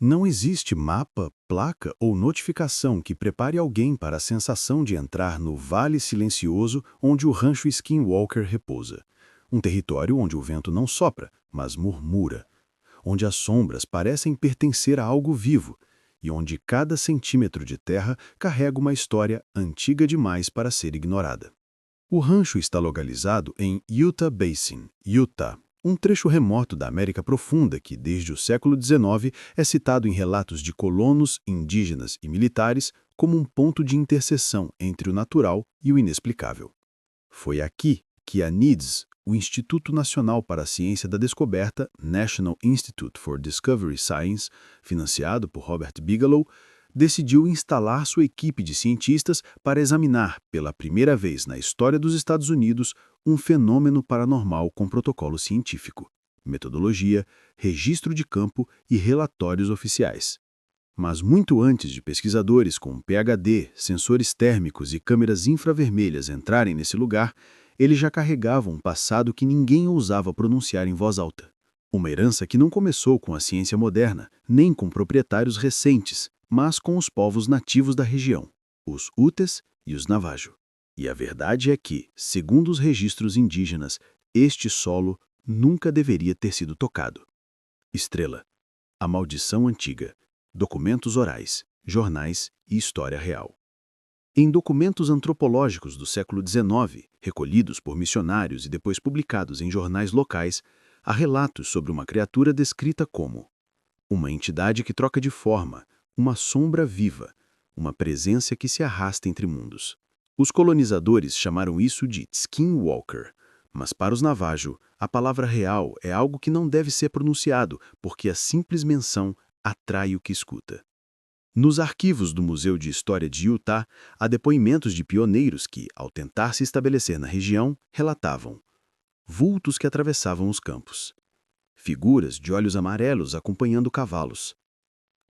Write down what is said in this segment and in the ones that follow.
Não existe mapa, placa ou notificação que prepare alguém para a sensação de entrar no vale silencioso onde o rancho Skinwalker repousa. Um território onde o vento não sopra, mas murmura. Onde as sombras parecem pertencer a algo vivo e onde cada centímetro de terra carrega uma história antiga demais para ser ignorada. O rancho está localizado em Utah Basin, Utah, um trecho remoto da América Profunda que, desde o século XIX, é citado em relatos de colonos, indígenas e militares como um ponto de interseção entre o natural e o inexplicável. Foi aqui que a NIDS, o Instituto Nacional para a Ciência da Descoberta, National Institute for Discovery Science, financiado por Robert Bigelow, decidiu instalar sua equipe de cientistas para examinar, pela primeira vez na história dos Estados Unidos, um fenômeno paranormal com protocolo científico, metodologia, registro de campo e relatórios oficiais. Mas muito antes de pesquisadores com PhD, sensores térmicos e câmeras infravermelhas entrarem nesse lugar, eles já carregavam um passado que ninguém ousava pronunciar em voz alta. Uma herança que não começou com a ciência moderna, nem com proprietários recentes, mas com os povos nativos da região, os Utes e os Navajo. E a verdade é que, segundo os registros indígenas, este solo nunca deveria ter sido tocado. Estrela. A maldição antiga. Documentos orais, jornais e história real. Em documentos antropológicos do século XIX, recolhidos por missionários e depois publicados em jornais locais, há relatos sobre uma criatura descrita como uma entidade que troca de forma, uma sombra viva, uma presença que se arrasta entre mundos. Os colonizadores chamaram isso de Skinwalker, mas para os Navajo, a palavra real é algo que não deve ser pronunciado, porque a simples menção atrai o que escuta. Nos arquivos do Museu de História de Utah, há depoimentos de pioneiros que, ao tentar se estabelecer na região, relatavam vultos que atravessavam os campos, figuras de olhos amarelos acompanhando cavalos,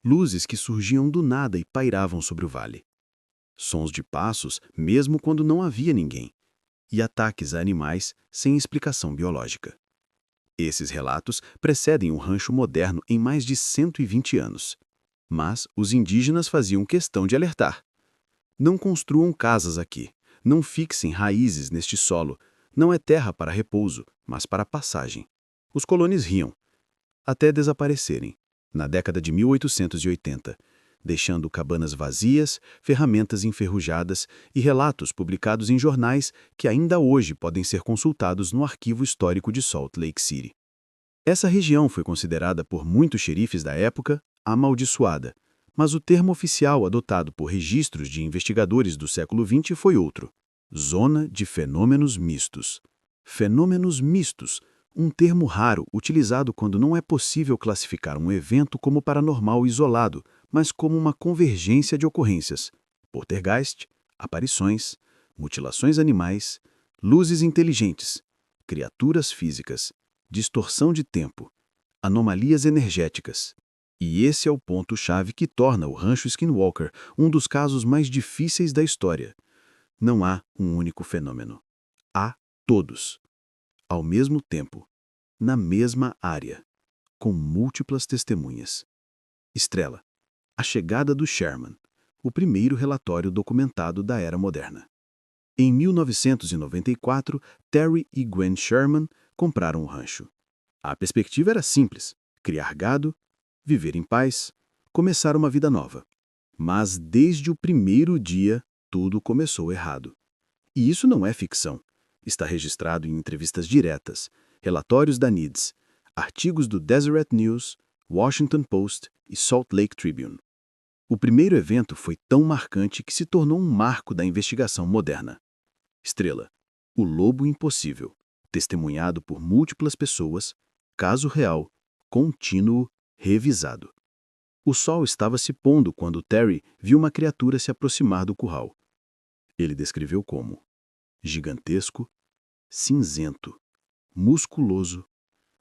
luzes que surgiam do nada e pairavam sobre o vale, sons de passos mesmo quando não havia ninguém, e ataques a animais sem explicação biológica. Esses relatos precedem o rancho moderno em mais de 120 anos. Mas os indígenas faziam questão de alertar. Não construam casas aqui, não fixem raízes neste solo, não é terra para repouso, mas para passagem. Os colonos riam, até desaparecerem, na década de 1880, deixando cabanas vazias, ferramentas enferrujadas e relatos publicados em jornais que ainda hoje podem ser consultados no Arquivo Histórico de Salt Lake City. Essa região foi considerada por muitos xerifes da época amaldiçoada, mas o termo oficial adotado por registros de investigadores do século XX foi outro: Zona de Fenômenos Mistos. Fenômenos mistos, um termo raro utilizado quando não é possível classificar um evento como paranormal isolado, mas como uma convergência de ocorrências: poltergeist, aparições, mutilações animais, luzes inteligentes, criaturas físicas, distorção de tempo, anomalias energéticas. E esse é o ponto-chave que torna o Rancho Skinwalker um dos casos mais difíceis da história. Não há um único fenômeno. Há todos, ao mesmo tempo, na mesma área, com múltiplas testemunhas. Estrela. A chegada do Sherman, o primeiro relatório documentado da era moderna. Em 1994, Terry e Gwen Sherman compraram o rancho. A perspectiva era simples: criar gado, viver em paz, começar uma vida nova. Mas desde o primeiro dia, tudo começou errado. E isso não é ficção. Está registrado em entrevistas diretas, relatórios da NIDS, artigos do Deseret News, Washington Post e Salt Lake Tribune. O primeiro evento foi tão marcante que se tornou um marco da investigação moderna. Estrela. O lobo impossível, testemunhado por múltiplas pessoas, caso real, contínuo, revisado. O sol estava se pondo quando Terry viu uma criatura se aproximar do curral. Ele descreveu como gigantesco, cinzento, musculoso,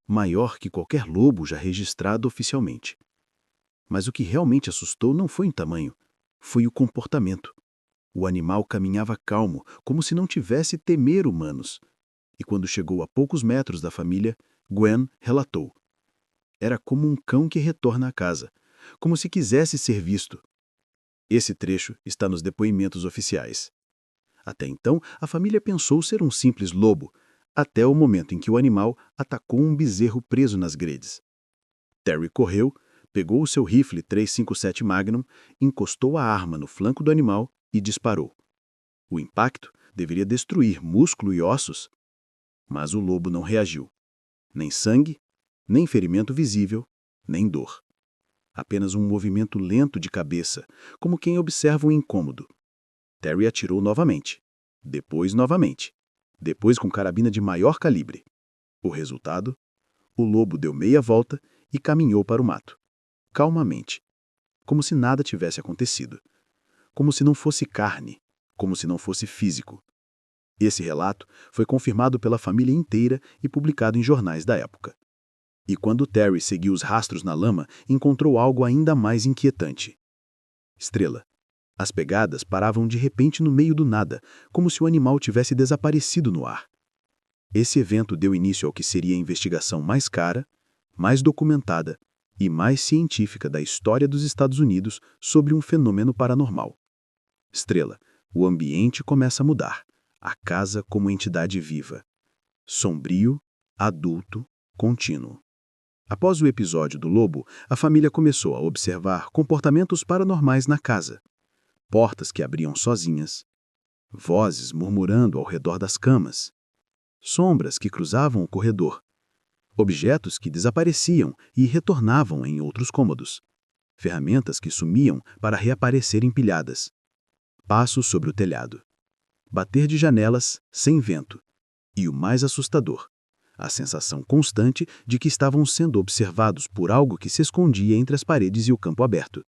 maior que qualquer lobo já registrado oficialmente. Mas o que realmente assustou não foi o tamanho, foi o comportamento. O animal caminhava calmo, como se não tivesse temer humanos. E quando chegou a poucos metros da família, Gwen relatou: era como um cão que retorna à casa. como se quisesse ser visto. Esse trecho está nos depoimentos oficiais. Até então, a família pensou ser um simples lobo, até o momento em que o animal atacou um bezerro preso nas gredes. Terry correu, pegou o seu rifle 357 Magnum, encostou a arma no flanco do animal e disparou. O impacto deveria destruir músculo e ossos, mas o lobo não reagiu. Nem sangue, nem ferimento visível, nem dor. Apenas um movimento lento de cabeça, como quem observa um incômodo. Terry atirou novamente. Depois novamente. Depois com carabina de maior calibre. O resultado? O lobo deu meia volta e caminhou para o mato. Calmamente. Como se nada tivesse acontecido. Como se não fosse carne. Como se não fosse físico. Esse relato foi confirmado pela família inteira e publicado em jornais da época. E quando Terry seguiu os rastros na lama, encontrou algo ainda mais inquietante. Estrela. As pegadas paravam de repente no meio do nada, como se o animal tivesse desaparecido no ar. Esse evento deu início ao que seria a investigação mais cara, mais documentada e mais científica da história dos Estados Unidos sobre um fenômeno paranormal. Estrela. O ambiente começa a mudar. A casa como entidade viva. Sombrio, adulto, contínuo. Após o episódio do lobo, a família começou a observar comportamentos paranormais na casa. Portas que abriam sozinhas, vozes murmurando ao redor das camas, sombras que cruzavam o corredor, objetos que desapareciam e retornavam em outros cômodos, ferramentas que sumiam para reaparecer empilhadas, passos sobre o telhado, bater de janelas sem vento e o mais assustador, a sensação constante de que estavam sendo observados por algo que se escondia entre as paredes e o campo aberto.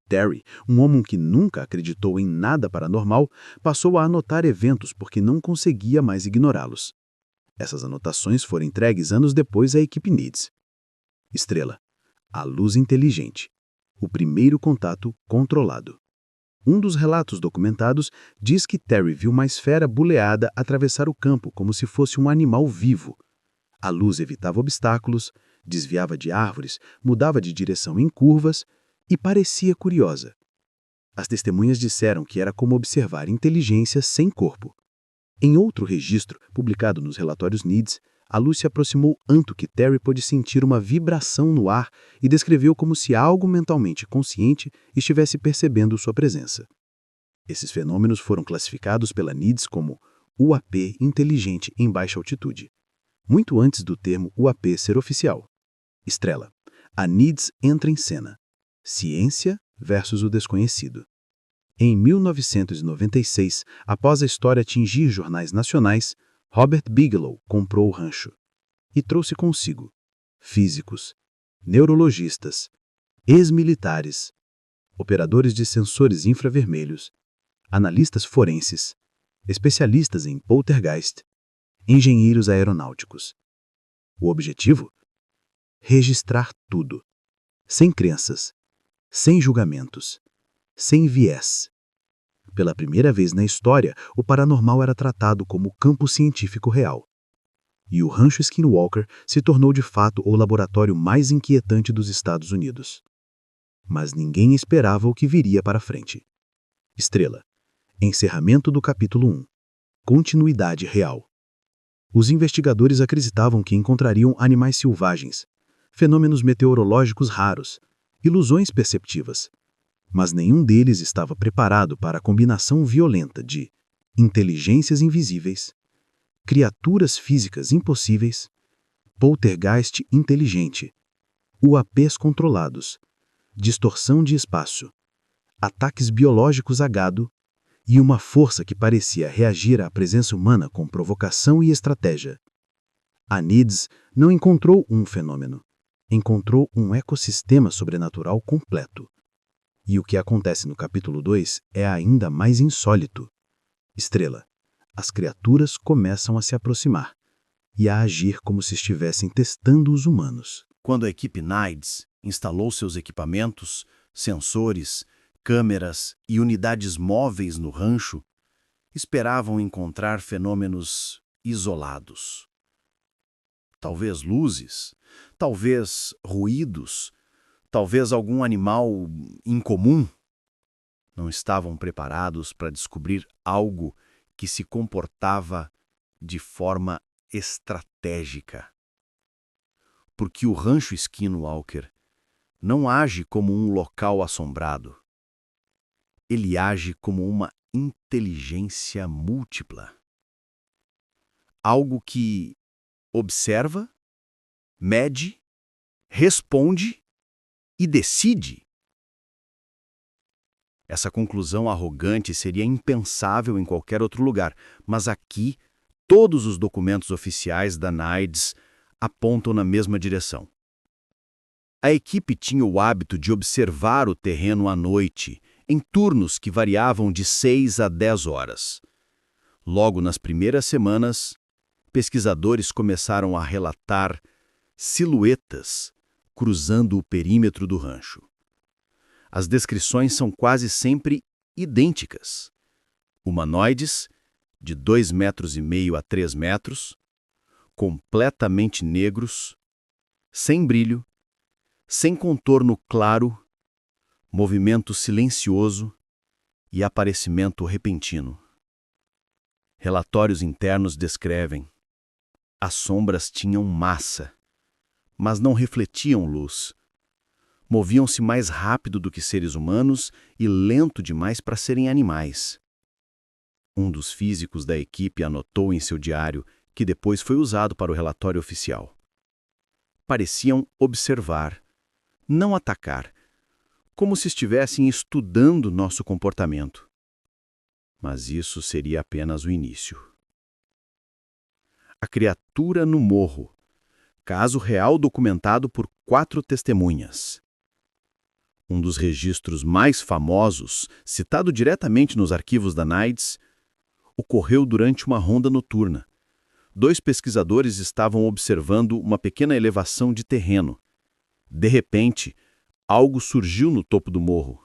Terry, um homem que nunca acreditou em nada paranormal, passou a anotar eventos porque não conseguia mais ignorá-los. Essas anotações foram entregues anos depois à equipe NIDS. Estrela. A luz inteligente. O primeiro contato controlado. Um dos relatos documentados diz que Terry viu uma esfera buleada atravessar o campo como se fosse um animal vivo. A luz evitava obstáculos, desviava de árvores, mudava de direção em curvas e parecia curiosa. As testemunhas disseram que era como observar inteligência sem corpo. Em outro registro, publicado nos relatórios NIDS, a luz se aproximou tanto que Terry pôde sentir uma vibração no ar e descreveu como se algo mentalmente consciente estivesse percebendo sua presença. Esses fenômenos foram classificados pela NIDS como UAP inteligente em baixa altitude, muito antes do termo UAP ser oficial. Estrela. A NIDS entra em cena. Ciência versus o desconhecido. Em 1996, após a história atingir jornais nacionais, Robert Bigelow comprou o rancho e trouxe consigo físicos, neurologistas, ex-militares, operadores de sensores infravermelhos, analistas forenses, especialistas em poltergeist, engenheiros aeronáuticos. O objetivo? Registrar tudo, sem crenças, sem julgamentos, sem viés. Pela primeira vez na história, o paranormal era tratado como campo científico real. E o Rancho Skinwalker se tornou de fato o laboratório mais inquietante dos Estados Unidos. Mas ninguém esperava o que viria para frente. Estrela. Encerramento do capítulo 1. Continuidade real. Os investigadores acreditavam que encontrariam animais selvagens, fenômenos meteorológicos raros, ilusões perceptivas. Mas nenhum deles estava preparado para a combinação violenta de inteligências invisíveis, criaturas físicas impossíveis, poltergeist inteligente, UAPs controlados, distorção de espaço, ataques biológicos a gado e uma força que parecia reagir à presença humana com provocação e estratégia. A NIDS não encontrou um fenômeno, encontrou um ecossistema sobrenatural completo. E o que acontece no capítulo 2 é ainda mais insólito. Estrela. As criaturas começam a se aproximar e a agir como se estivessem testando os humanos. Quando a equipe NIDS instalou seus equipamentos, sensores, câmeras e unidades móveis no rancho, esperavam encontrar fenômenos isolados. Talvez luzes, talvez ruídos, Talvez algum animal incomum? Não estavam preparados para descobrir algo que se comportava de forma estratégica. Porque o Rancho Skinwalker não age como um local assombrado. Ele age como uma inteligência múltipla. Algo que observa, mede, responde e decide. Essa conclusão arrogante seria impensável em qualquer outro lugar, mas aqui todos os documentos oficiais da NIDS apontam na mesma direção. A equipe tinha o hábito de observar o terreno à noite, em turnos que variavam de 6 a 10 horas. Logo nas primeiras semanas, pesquisadores começaram a relatar silhuetas cruzando o perímetro do rancho. As descrições são quase sempre idênticas. Humanoides, de 2,5 metros a 3 metros, completamente negros, sem brilho, sem contorno claro, movimento silencioso e aparecimento repentino. Relatórios internos descrevem: as sombras tinham massa, mas não refletiam luz. Moviam-se mais rápido do que seres humanos e lento demais para serem animais. Um dos físicos da equipe anotou em seu diário, que depois foi usado para o relatório oficial. Pareciam observar, não atacar, como se estivessem estudando nosso comportamento. Mas isso seria apenas o início. A criatura no morro. Caso real documentado por 4 testemunhas. Um dos registros mais famosos, citado diretamente nos arquivos da NIDS, ocorreu durante uma ronda noturna. 2 pesquisadores estavam observando uma pequena elevação de terreno. De repente, algo surgiu no topo do morro.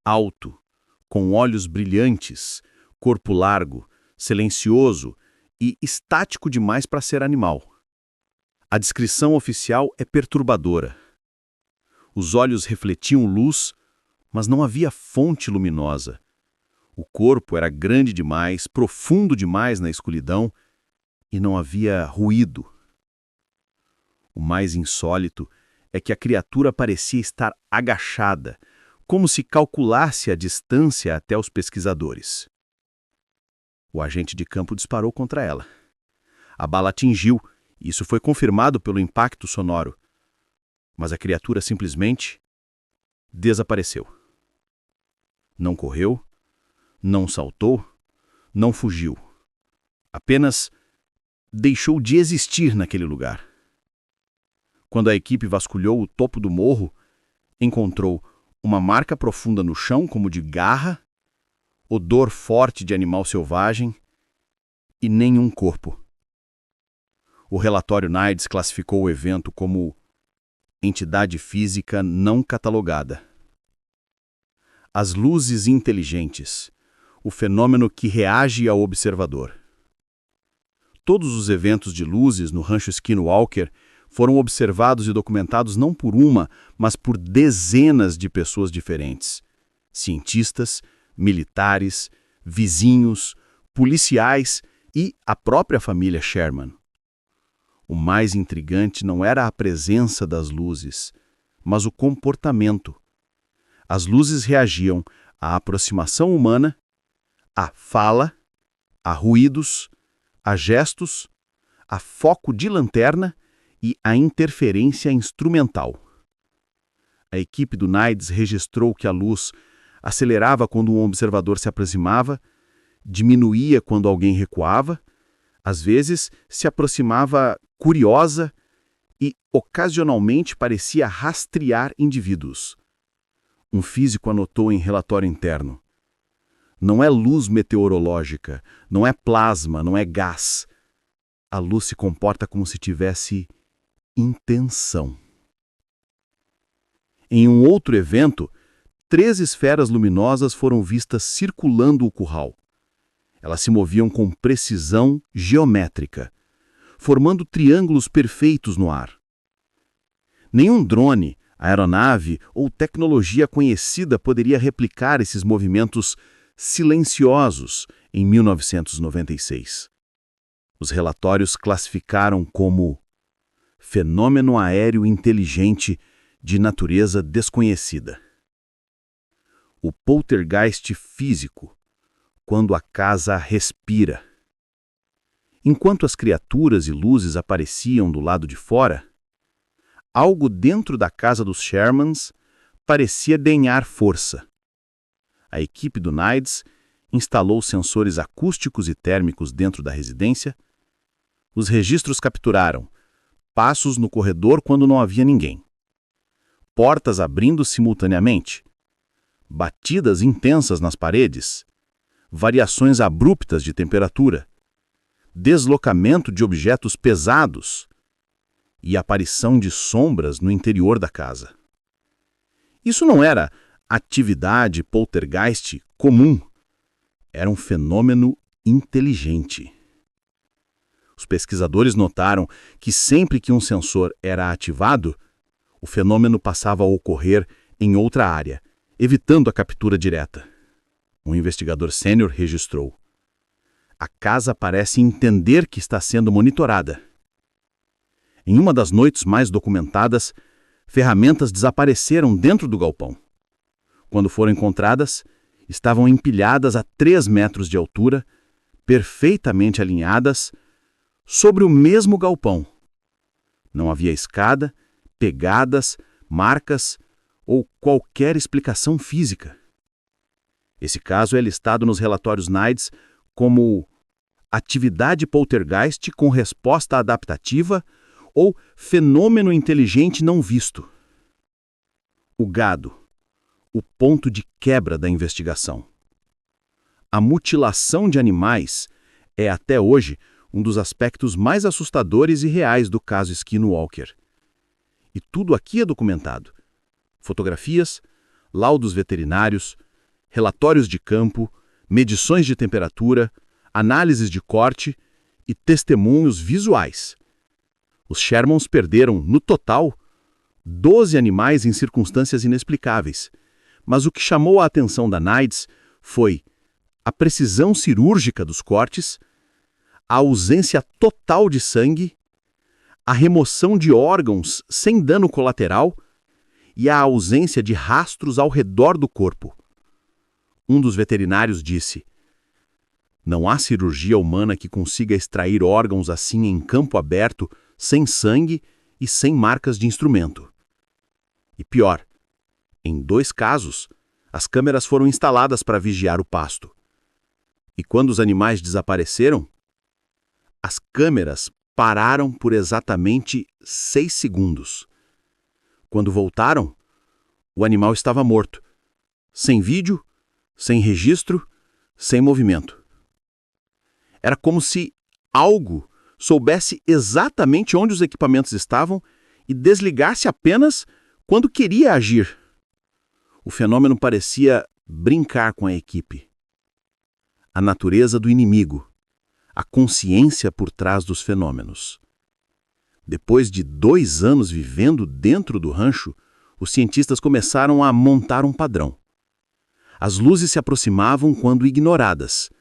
Alto, com olhos brilhantes, corpo largo, silencioso e estático demais para ser animal. A descrição oficial é perturbadora. Os olhos refletiam luz, mas não havia fonte luminosa. O corpo era grande demais, profundo demais na escuridão, e não havia ruído. O mais insólito é que a criatura parecia estar agachada, como se calculasse a distância até os pesquisadores. O agente de campo disparou contra ela. A bala atingiu, e isso foi confirmado pelo impacto sonoro. Mas a criatura simplesmente desapareceu. Não correu, não saltou, não fugiu. Apenas deixou de existir naquele lugar. Quando a equipe vasculhou o topo do morro, encontrou uma marca profunda no chão, como de garra, odor forte de animal selvagem e nenhum corpo. O relatório NIDS classificou o evento como entidade física não catalogada. As luzes inteligentes, o fenômeno que reage ao observador. Todos os eventos de luzes no Rancho Skinwalker foram observados e documentados não por uma, mas por dezenas de pessoas diferentes. Cientistas, militares, vizinhos, policiais e a própria família Sherman. O mais intrigante não era a presença das luzes, mas o comportamento. As luzes reagiam à aproximação humana, à fala, a ruídos, a gestos, a foco de lanterna e a interferência instrumental. A equipe do NIDS registrou que a luz acelerava quando um observador se aproximava, diminuía quando alguém recuava, às vezes se aproximava curiosa e, ocasionalmente, parecia rastrear indivíduos. Um físico anotou em relatório interno: não é luz meteorológica, não é plasma, não é gás. A luz se comporta como se tivesse intenção. Em um outro evento, 3 esferas luminosas foram vistas circulando o curral. Elas se moviam com precisão geométrica, formando triângulos perfeitos no ar. Nenhum drone, A aeronave ou tecnologia conhecida poderia replicar esses movimentos silenciosos em 1996. Os relatórios classificaram como fenômeno aéreo inteligente de natureza desconhecida. O poltergeist físico, quando a casa respira. Enquanto as criaturas e luzes apareciam do lado de fora, algo dentro da casa dos Shermans parecia ganhar força. A equipe do NIDS instalou sensores acústicos e térmicos dentro da residência. Os registros capturaram passos no corredor quando não havia ninguém, portas abrindo simultaneamente, batidas intensas nas paredes, variações abruptas de temperatura, deslocamento de objetos pesados e aparição de sombras no interior da casa. Isso não era atividade poltergeist comum, era um fenômeno inteligente. Os pesquisadores notaram que sempre que um sensor era ativado, o fenômeno passava a ocorrer em outra área, evitando a captura direta. Um investigador sênior registrou: a casa parece entender que está sendo monitorada. Em uma das noites mais documentadas, ferramentas desapareceram dentro do galpão. Quando foram encontradas, estavam empilhadas a 3 metros de altura, perfeitamente alinhadas, sobre o mesmo galpão. Não havia escada, pegadas, marcas ou qualquer explicação física. Esse caso é listado nos relatórios NIDS como atividade poltergeist com resposta adaptativa ou fenômeno inteligente não visto. O gado, o ponto de quebra da investigação. A mutilação de animais é até hoje um dos aspectos mais assustadores e reais do caso Skinwalker. E tudo aqui é documentado. Fotografias, laudos veterinários, relatórios de campo, medições de temperatura, análises de corte e testemunhos visuais. Os Shermans perderam, no total, 12 animais em circunstâncias inexplicáveis, mas o que chamou a atenção da NIDS foi a precisão cirúrgica dos cortes, a ausência total de sangue, a remoção de órgãos sem dano colateral e a ausência de rastros ao redor do corpo. Um dos veterinários disse: não há cirurgia humana que consiga extrair órgãos assim em campo aberto, sem sangue e sem marcas de instrumento. E pior, em 2 casos, as câmeras foram instaladas para vigiar o pasto. E quando os animais desapareceram, as câmeras pararam por exatamente 6 segundos. Quando voltaram, o animal estava morto, sem vídeo, sem registro, sem movimento. Era como se algo soubesse exatamente onde os equipamentos estavam e desligasse apenas quando queria agir. O fenômeno parecia brincar com a equipe. A natureza do inimigo, a consciência por trás dos fenômenos. Depois de 2 anos vivendo dentro do rancho, os cientistas começaram a montar um padrão. As luzes se aproximavam quando ignoradas.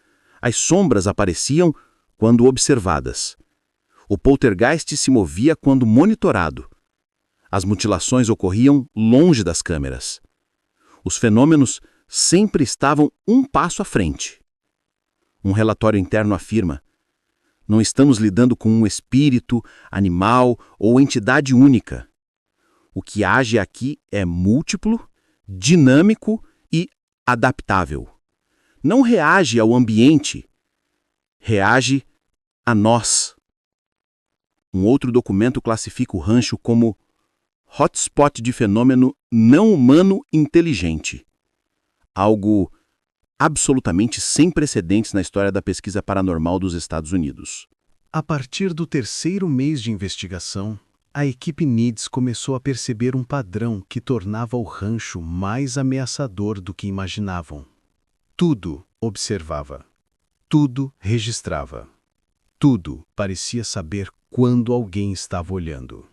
As sombras apareciam quando observadas. O poltergeist se movia quando monitorado. As mutilações ocorriam longe das câmeras. Os fenômenos sempre estavam um passo à frente. Um relatório interno afirma: não estamos lidando com um espírito, animal ou entidade única. O que age aqui é múltiplo, dinâmico e adaptável. Não reage ao ambiente, reage a nós. Um outro documento classifica o rancho como hotspot de fenômeno não humano inteligente. Algo absolutamente sem precedentes na história da pesquisa paranormal dos Estados Unidos. A partir do 3º mês de investigação, a equipe NIDS começou a perceber um padrão que tornava o rancho mais ameaçador do que imaginavam. Tudo observava, tudo registrava, tudo parecia saber quando alguém estava olhando.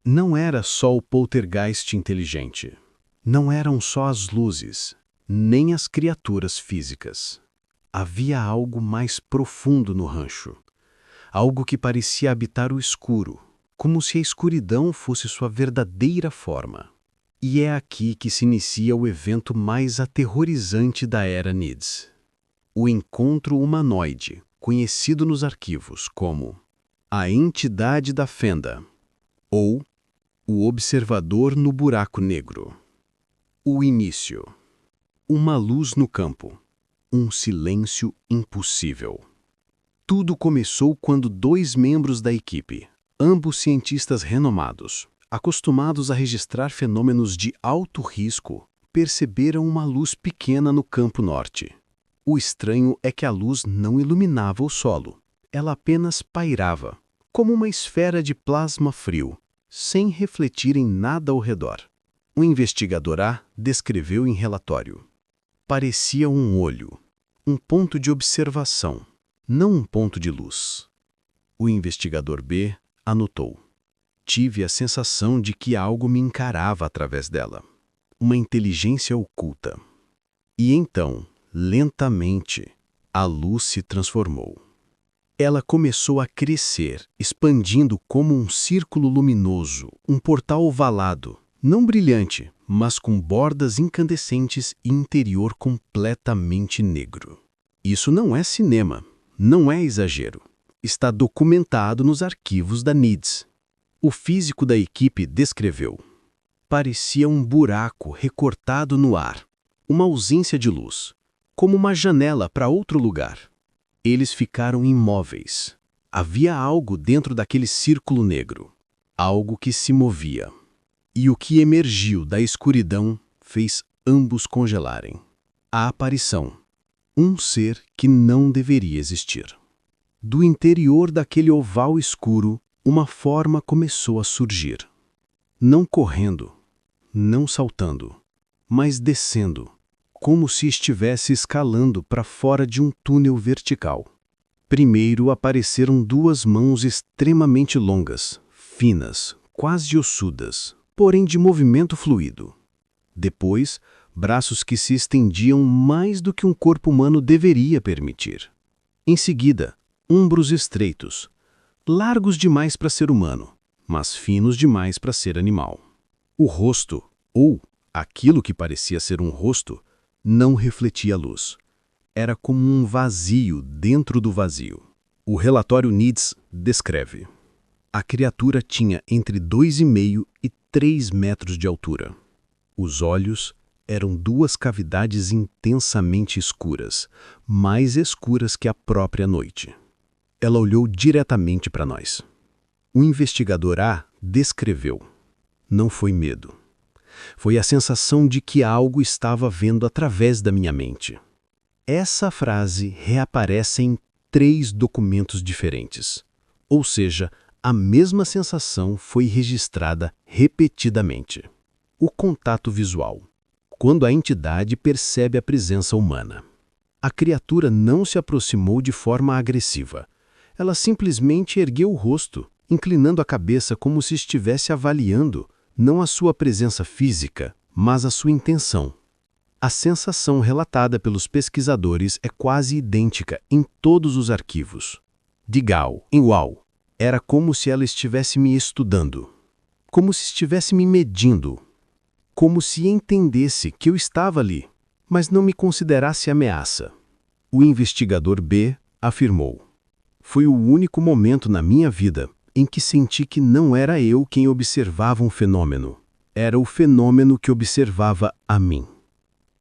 Não era só o poltergeist inteligente. Não eram só as luzes, nem as criaturas físicas. Havia algo mais profundo no rancho. Algo que parecia habitar o escuro, como se a escuridão fosse sua verdadeira forma. E é aqui que se inicia o evento mais aterrorizante da era Needs. O encontro humanoide, conhecido nos arquivos como a entidade da fenda, ou o observador no buraco negro. O início. Uma luz no campo. Um silêncio impossível. Tudo começou quando 2 membros da equipe, ambos cientistas renomados, acostumados a registrar fenômenos de alto risco, perceberam uma luz pequena no campo norte. O estranho é que a luz não iluminava o solo. Ela apenas pairava, como uma esfera de plasma frio, sem refletir em nada ao redor. O investigador A descreveu em relatório. Parecia um olho, um ponto de observação, não um ponto de luz. O investigador B anotou. Tive a sensação de que algo me encarava através dela. Uma inteligência oculta. E então, lentamente, a luz se transformou. Ela começou a crescer, expandindo como um círculo luminoso, um portal ovalado, não brilhante, mas com bordas incandescentes e interior completamente negro. Isso não é cinema, não é exagero. Está documentado nos arquivos da NIDS. O físico da equipe descreveu. Parecia um buraco recortado no ar, uma ausência de luz, como uma janela para outro lugar. Eles ficaram imóveis. Havia algo dentro daquele círculo negro, algo que se movia. E o que emergiu da escuridão fez ambos congelarem. A aparição. Um ser que não deveria existir. Do interior daquele oval escuro, uma forma começou a surgir. Não correndo, não saltando, mas descendo, como se estivesse escalando para fora de um túnel vertical. Primeiro apareceram 2 mãos extremamente longas, finas, quase ossudas, porém de movimento fluido. Depois, braços que se estendiam mais do que um corpo humano deveria permitir. Em seguida, ombros estreitos, largos demais para ser humano, mas finos demais para ser animal. O rosto, ou aquilo que parecia ser um rosto, não refletia a luz. Era como um vazio dentro do vazio. O relatório NIDS descreve. A criatura tinha entre 2,5 e 3 metros de altura. Os olhos eram 2 cavidades intensamente escuras, mais escuras que a própria noite. Ela olhou diretamente para nós. O investigador A descreveu. Não foi medo. Foi a sensação de que algo estava vendo através da minha mente. Essa frase reaparece em 3 documentos diferentes. Ou seja, a mesma sensação foi registrada repetidamente. O contato visual. Quando a entidade percebe a presença humana. A criatura não se aproximou de forma agressiva. Ela simplesmente ergueu o rosto, inclinando a cabeça como se estivesse avaliando, não a sua presença física, mas a sua intenção. A sensação relatada pelos pesquisadores é quase idêntica em todos os arquivos. De Gao, em Uau, era como se ela estivesse me estudando, como se estivesse me medindo, como se entendesse que eu estava ali, mas não me considerasse ameaça. O investigador B afirmou. Foi o único momento na minha vida em que senti que não era eu quem observava um fenômeno. Era o fenômeno que observava a mim.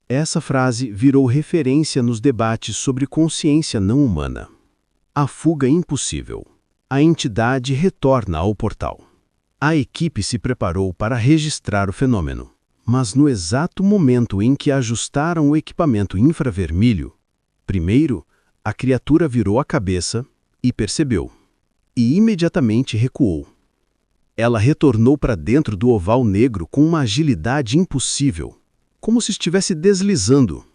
Essa frase virou referência nos debates sobre consciência não humana. A fuga impossível. A entidade retorna ao portal. A equipe se preparou para registrar o fenômeno, mas no exato momento em que ajustaram o equipamento infravermelho, primeiro, a criatura virou a cabeça e percebeu, e imediatamente recuou. Ela retornou para dentro do oval negro com uma agilidade impossível, como se estivesse deslizando.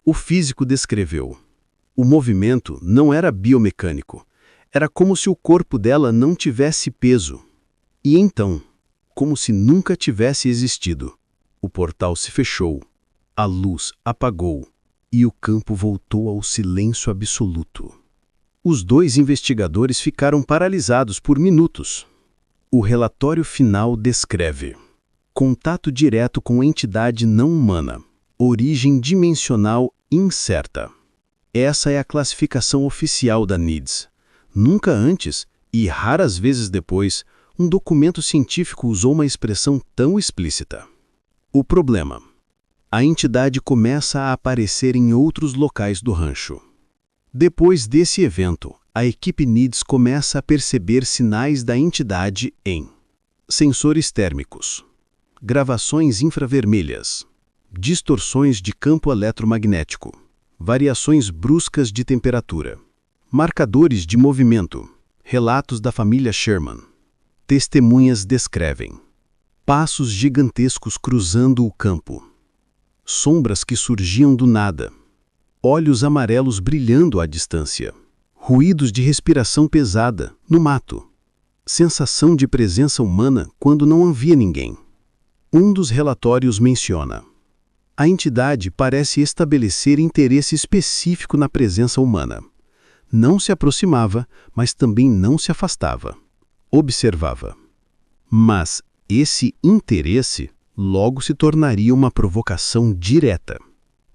O físico descreveu. O movimento não era biomecânico, era como se o corpo dela não tivesse peso. E então, como se nunca tivesse existido. O portal se fechou, a luz apagou e o campo voltou ao silêncio absoluto. Os dois investigadores ficaram paralisados por minutos. O relatório final descreve: contato direto com entidade não humana, origem dimensional incerta. Essa é a classificação oficial da NIDS. Nunca antes, e raras vezes depois, um documento científico usou uma expressão tão explícita. O problema: a entidade começa a aparecer em outros locais do rancho. Depois desse evento, a equipe NIDS começa a perceber sinais da entidade em sensores térmicos, gravações infravermelhas, distorções de campo eletromagnético, variações bruscas de temperatura, marcadores de movimento, relatos da família Sherman. Testemunhas descrevem passos gigantescos cruzando o campo, sombras que surgiam do nada, olhos amarelos brilhando à distância, ruídos de respiração pesada no mato, sensação de presença humana quando não havia ninguém. Um dos relatórios menciona: a entidade parece estabelecer interesse específico na presença humana. Não se aproximava, mas também não se afastava. Observava. Mas esse interesse logo se tornaria uma provocação direta.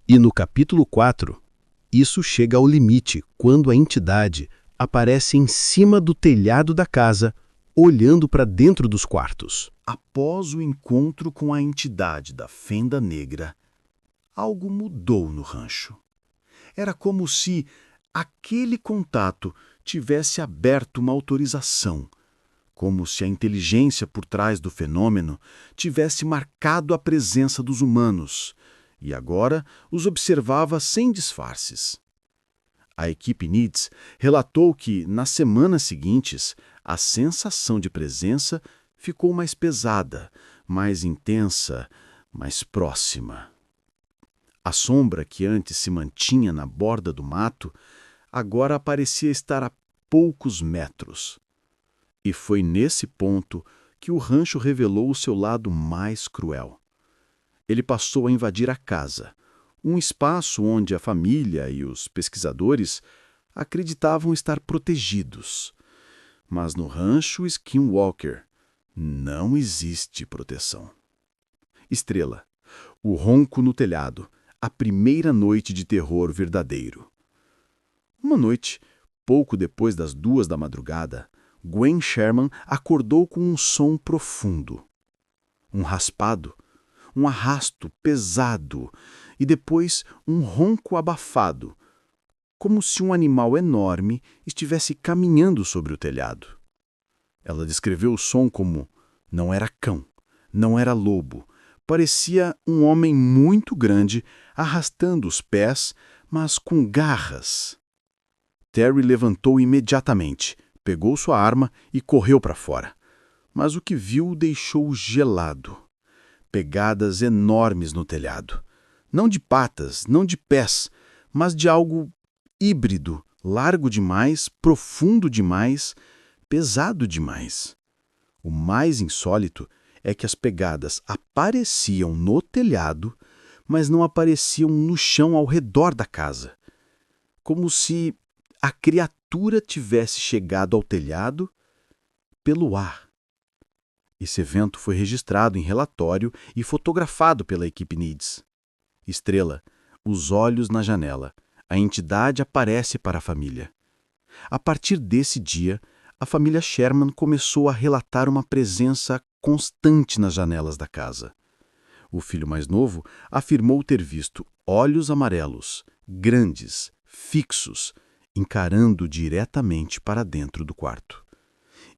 E no capítulo 4, isso chega ao limite quando a entidade aparece em cima do telhado da casa, olhando para dentro dos quartos. Após o encontro com a entidade da Fenda Negra, algo mudou no rancho. Era como se aquele contato tivesse aberto uma autorização, como se a inteligência por trás do fenômeno tivesse marcado a presença dos humanos e agora os observava sem disfarces. A equipe NIDS relatou que, nas semanas seguintes, a sensação de presença ficou mais pesada, mais intensa, mais próxima. A sombra que antes se mantinha na borda do mato agora parecia estar a poucos metros. E foi nesse ponto que o rancho revelou o seu lado mais cruel. Ele passou a invadir a casa, um espaço onde a família e os pesquisadores acreditavam estar protegidos. Mas no rancho Skinwalker não existe proteção. Estrela, o ronco no telhado, a primeira noite de terror verdadeiro. Uma noite, pouco depois das 2 da madrugada, Gwen Sherman acordou com um som profundo. Um raspado, um arrasto pesado e depois um ronco abafado, como se um animal enorme estivesse caminhando sobre o telhado. Ela descreveu o som como: não era cão, não era lobo, parecia um homem muito grande arrastando os pés, mas com garras. Terry levantou imediatamente, pegou sua arma e correu para fora. Mas o que viu o deixou gelado. Pegadas enormes no telhado. Não de patas, não de pés, mas de algo híbrido, largo demais, profundo demais, pesado demais. O mais insólito é que as pegadas apareciam no telhado, mas não apareciam no chão ao redor da casa. Como se a criatura tivesse chegado ao telhado pelo ar. Esse evento foi registrado em relatório e fotografado pela equipe NIDS. Estrela, os olhos na janela. A entidade aparece para a família. A partir desse dia, a família Sherman começou a relatar uma presença constante nas janelas da casa. O filho mais novo afirmou ter visto olhos amarelos, grandes, fixos, encarando diretamente para dentro do quarto.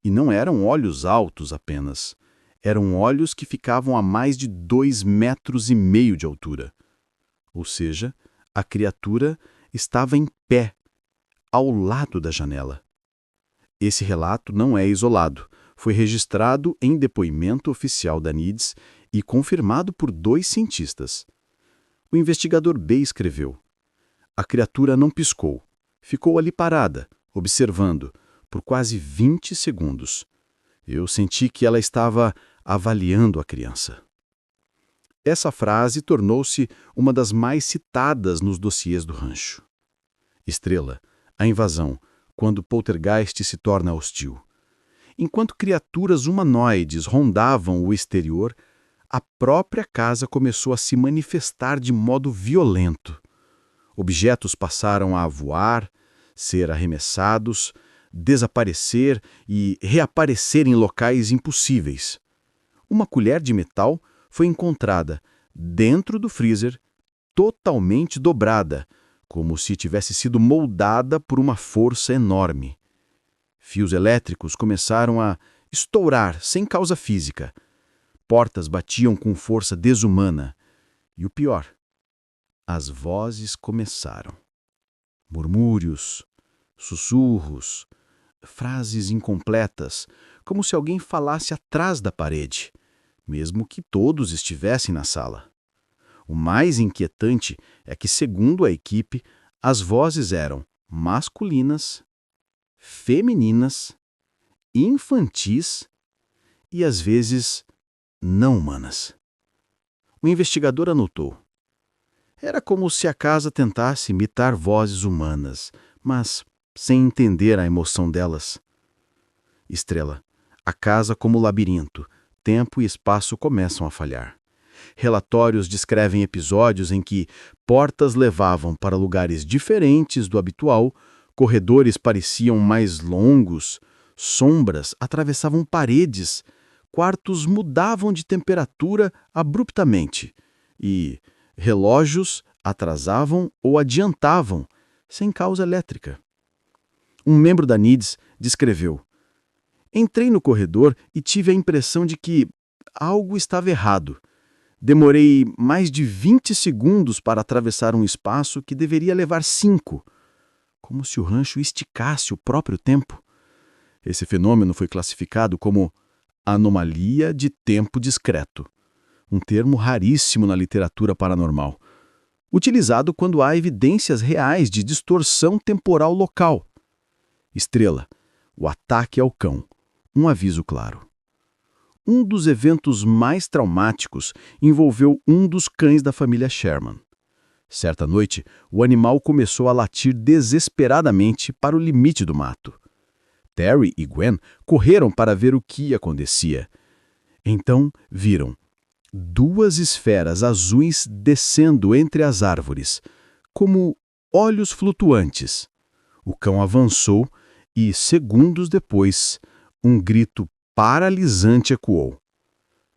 E não eram olhos altos apenas. Eram olhos que ficavam a mais de 2,5 metros de altura. Ou seja, a criatura estava em pé, ao lado da janela. Esse relato não é isolado. Foi registrado em depoimento oficial da NIDS e confirmado por 2 cientistas. O investigador B escreveu: a criatura não piscou. Ficou ali parada, observando, por quase 20 segundos. Eu senti que ela estava avaliando a criança. Essa frase tornou-se uma das mais citadas nos dossiês do rancho. Estrela, a invasão, quando o poltergeist se torna hostil. Enquanto criaturas humanoides rondavam o exterior, a própria casa começou a se manifestar de modo violento. Objetos passaram a voar, ser arremessados, desaparecer e reaparecer em locais impossíveis. Uma colher de metal foi encontrada dentro do freezer, totalmente dobrada, como se tivesse sido moldada por uma força enorme. Fios elétricos começaram a estourar sem causa física. Portas batiam com força desumana. E o pior, as vozes começaram. Murmúrios, sussurros, frases incompletas, como se alguém falasse atrás da parede, mesmo que todos estivessem na sala. O mais inquietante é que, segundo a equipe, as vozes eram masculinas, femininas, infantis e, às vezes, não humanas. O investigador anotou. Era como se a casa tentasse imitar vozes humanas, mas sem entender a emoção delas. Estrela, a casa como labirinto, tempo e espaço começam a falhar. Relatórios descrevem episódios em que portas levavam para lugares diferentes do habitual, corredores pareciam mais longos, sombras atravessavam paredes, quartos mudavam de temperatura abruptamente e relógios atrasavam ou adiantavam, sem causa elétrica. Um membro da NIDS descreveu: entrei no corredor e tive a impressão de que algo estava errado. Demorei mais de 20 segundos para atravessar um espaço que deveria levar 5, como se o rancho esticasse o próprio tempo. Esse fenômeno foi classificado como anomalia de tempo discreto, um termo raríssimo na literatura paranormal, utilizado quando há evidências reais de distorção temporal local. Estrela, o ataque ao cão, um aviso claro. Um dos eventos mais traumáticos envolveu um dos cães da família Sherman. Certa noite, o animal começou a latir desesperadamente para o limite do mato. Terry e Gwen correram para ver o que acontecia. Então, viram 2 esferas azuis descendo entre as árvores, como olhos flutuantes. O cão avançou e, segundos depois, um grito paralisante ecoou.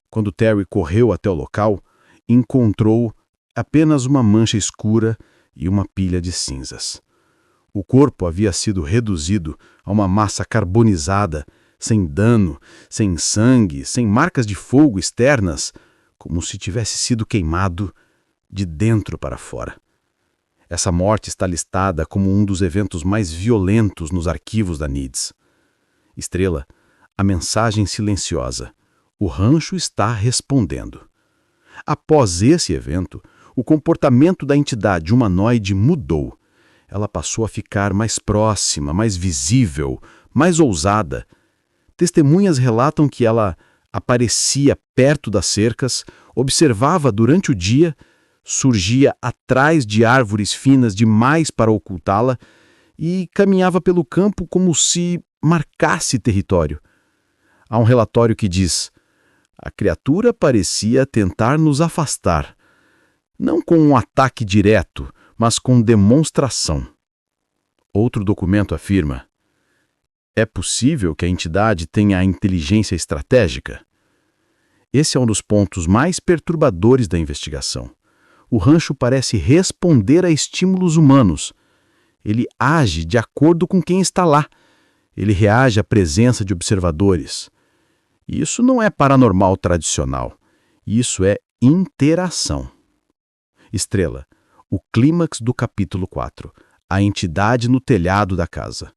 Quando Terry correu até o local, encontrou apenas uma mancha escura e uma pilha de cinzas. O corpo havia sido reduzido a uma massa carbonizada, sem dano, sem sangue, sem marcas de fogo externas, como se tivesse sido queimado de dentro para fora. Essa morte está listada como um dos eventos mais violentos nos arquivos da NIDS. Estrela, a mensagem silenciosa. O rancho está respondendo. Após esse evento, o comportamento da entidade humanoide mudou. Ela passou a ficar mais próxima, mais visível, mais ousada. Testemunhas relatam que ela aparecia perto das cercas, observava durante o dia, surgia atrás de árvores finas demais para ocultá-la e caminhava pelo campo como se marcasse território. Há um relatório que diz: a criatura parecia tentar nos afastar, não com um ataque direto, mas com demonstração. Outro documento afirma: é possível que a entidade tenha a inteligência estratégica? Esse é um dos pontos mais perturbadores da investigação. O rancho parece responder a estímulos humanos. Ele age de acordo com quem está lá. Ele reage à presença de observadores. Isso não é paranormal tradicional. Isso é interação. Estrela, o clímax do capítulo 4. A entidade no telhado da casa.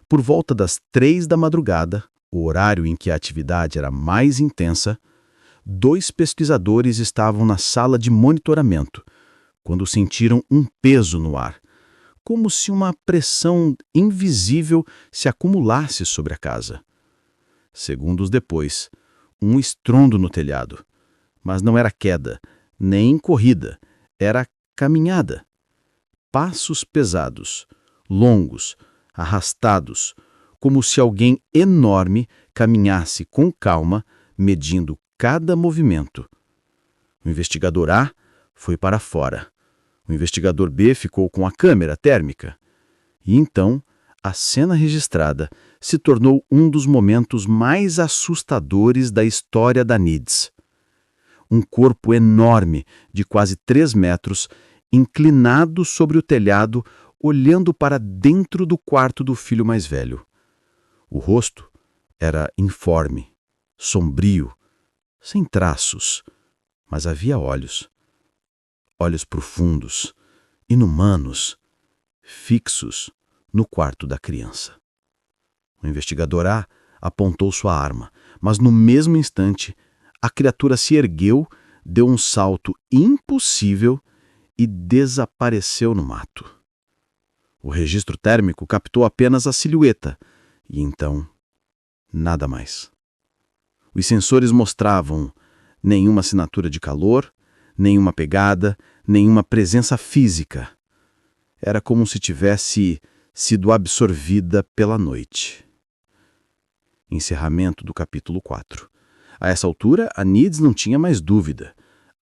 Por volta das 3 da madrugada, o horário em que a atividade era mais intensa, 2 pesquisadores estavam na sala de monitoramento, quando sentiram um peso no ar, como se uma pressão invisível se acumulasse sobre a casa. Segundos depois, Um estrondo no telhado. Mas não era queda, nem corrida. Era caminhada. Passos pesados, longos, arrastados, como se alguém enorme caminhasse com calma, medindo cada movimento. O investigador A foi para fora. O investigador B ficou com a câmera térmica. E então, a cena registrada se tornou um dos momentos mais assustadores da história da NIDS. Um corpo enorme, de quase 3 metros, inclinado sobre o telhado, olhando para dentro do quarto do filho mais velho. O rosto era informe, sombrio, sem traços, mas havia olhos. Olhos profundos, inumanos, fixos no quarto da criança. O investigador A apontou sua arma, mas no mesmo instante, a criatura se ergueu, deu um salto impossível e desapareceu no mato. O registro térmico captou apenas a silhueta e então, nada mais. Os sensores mostravam nenhuma assinatura de calor, nenhuma pegada, nenhuma presença física. Era como se tivesse sido absorvida pela noite. Encerramento do capítulo 4. A essa altura, a NIDS não tinha mais dúvida.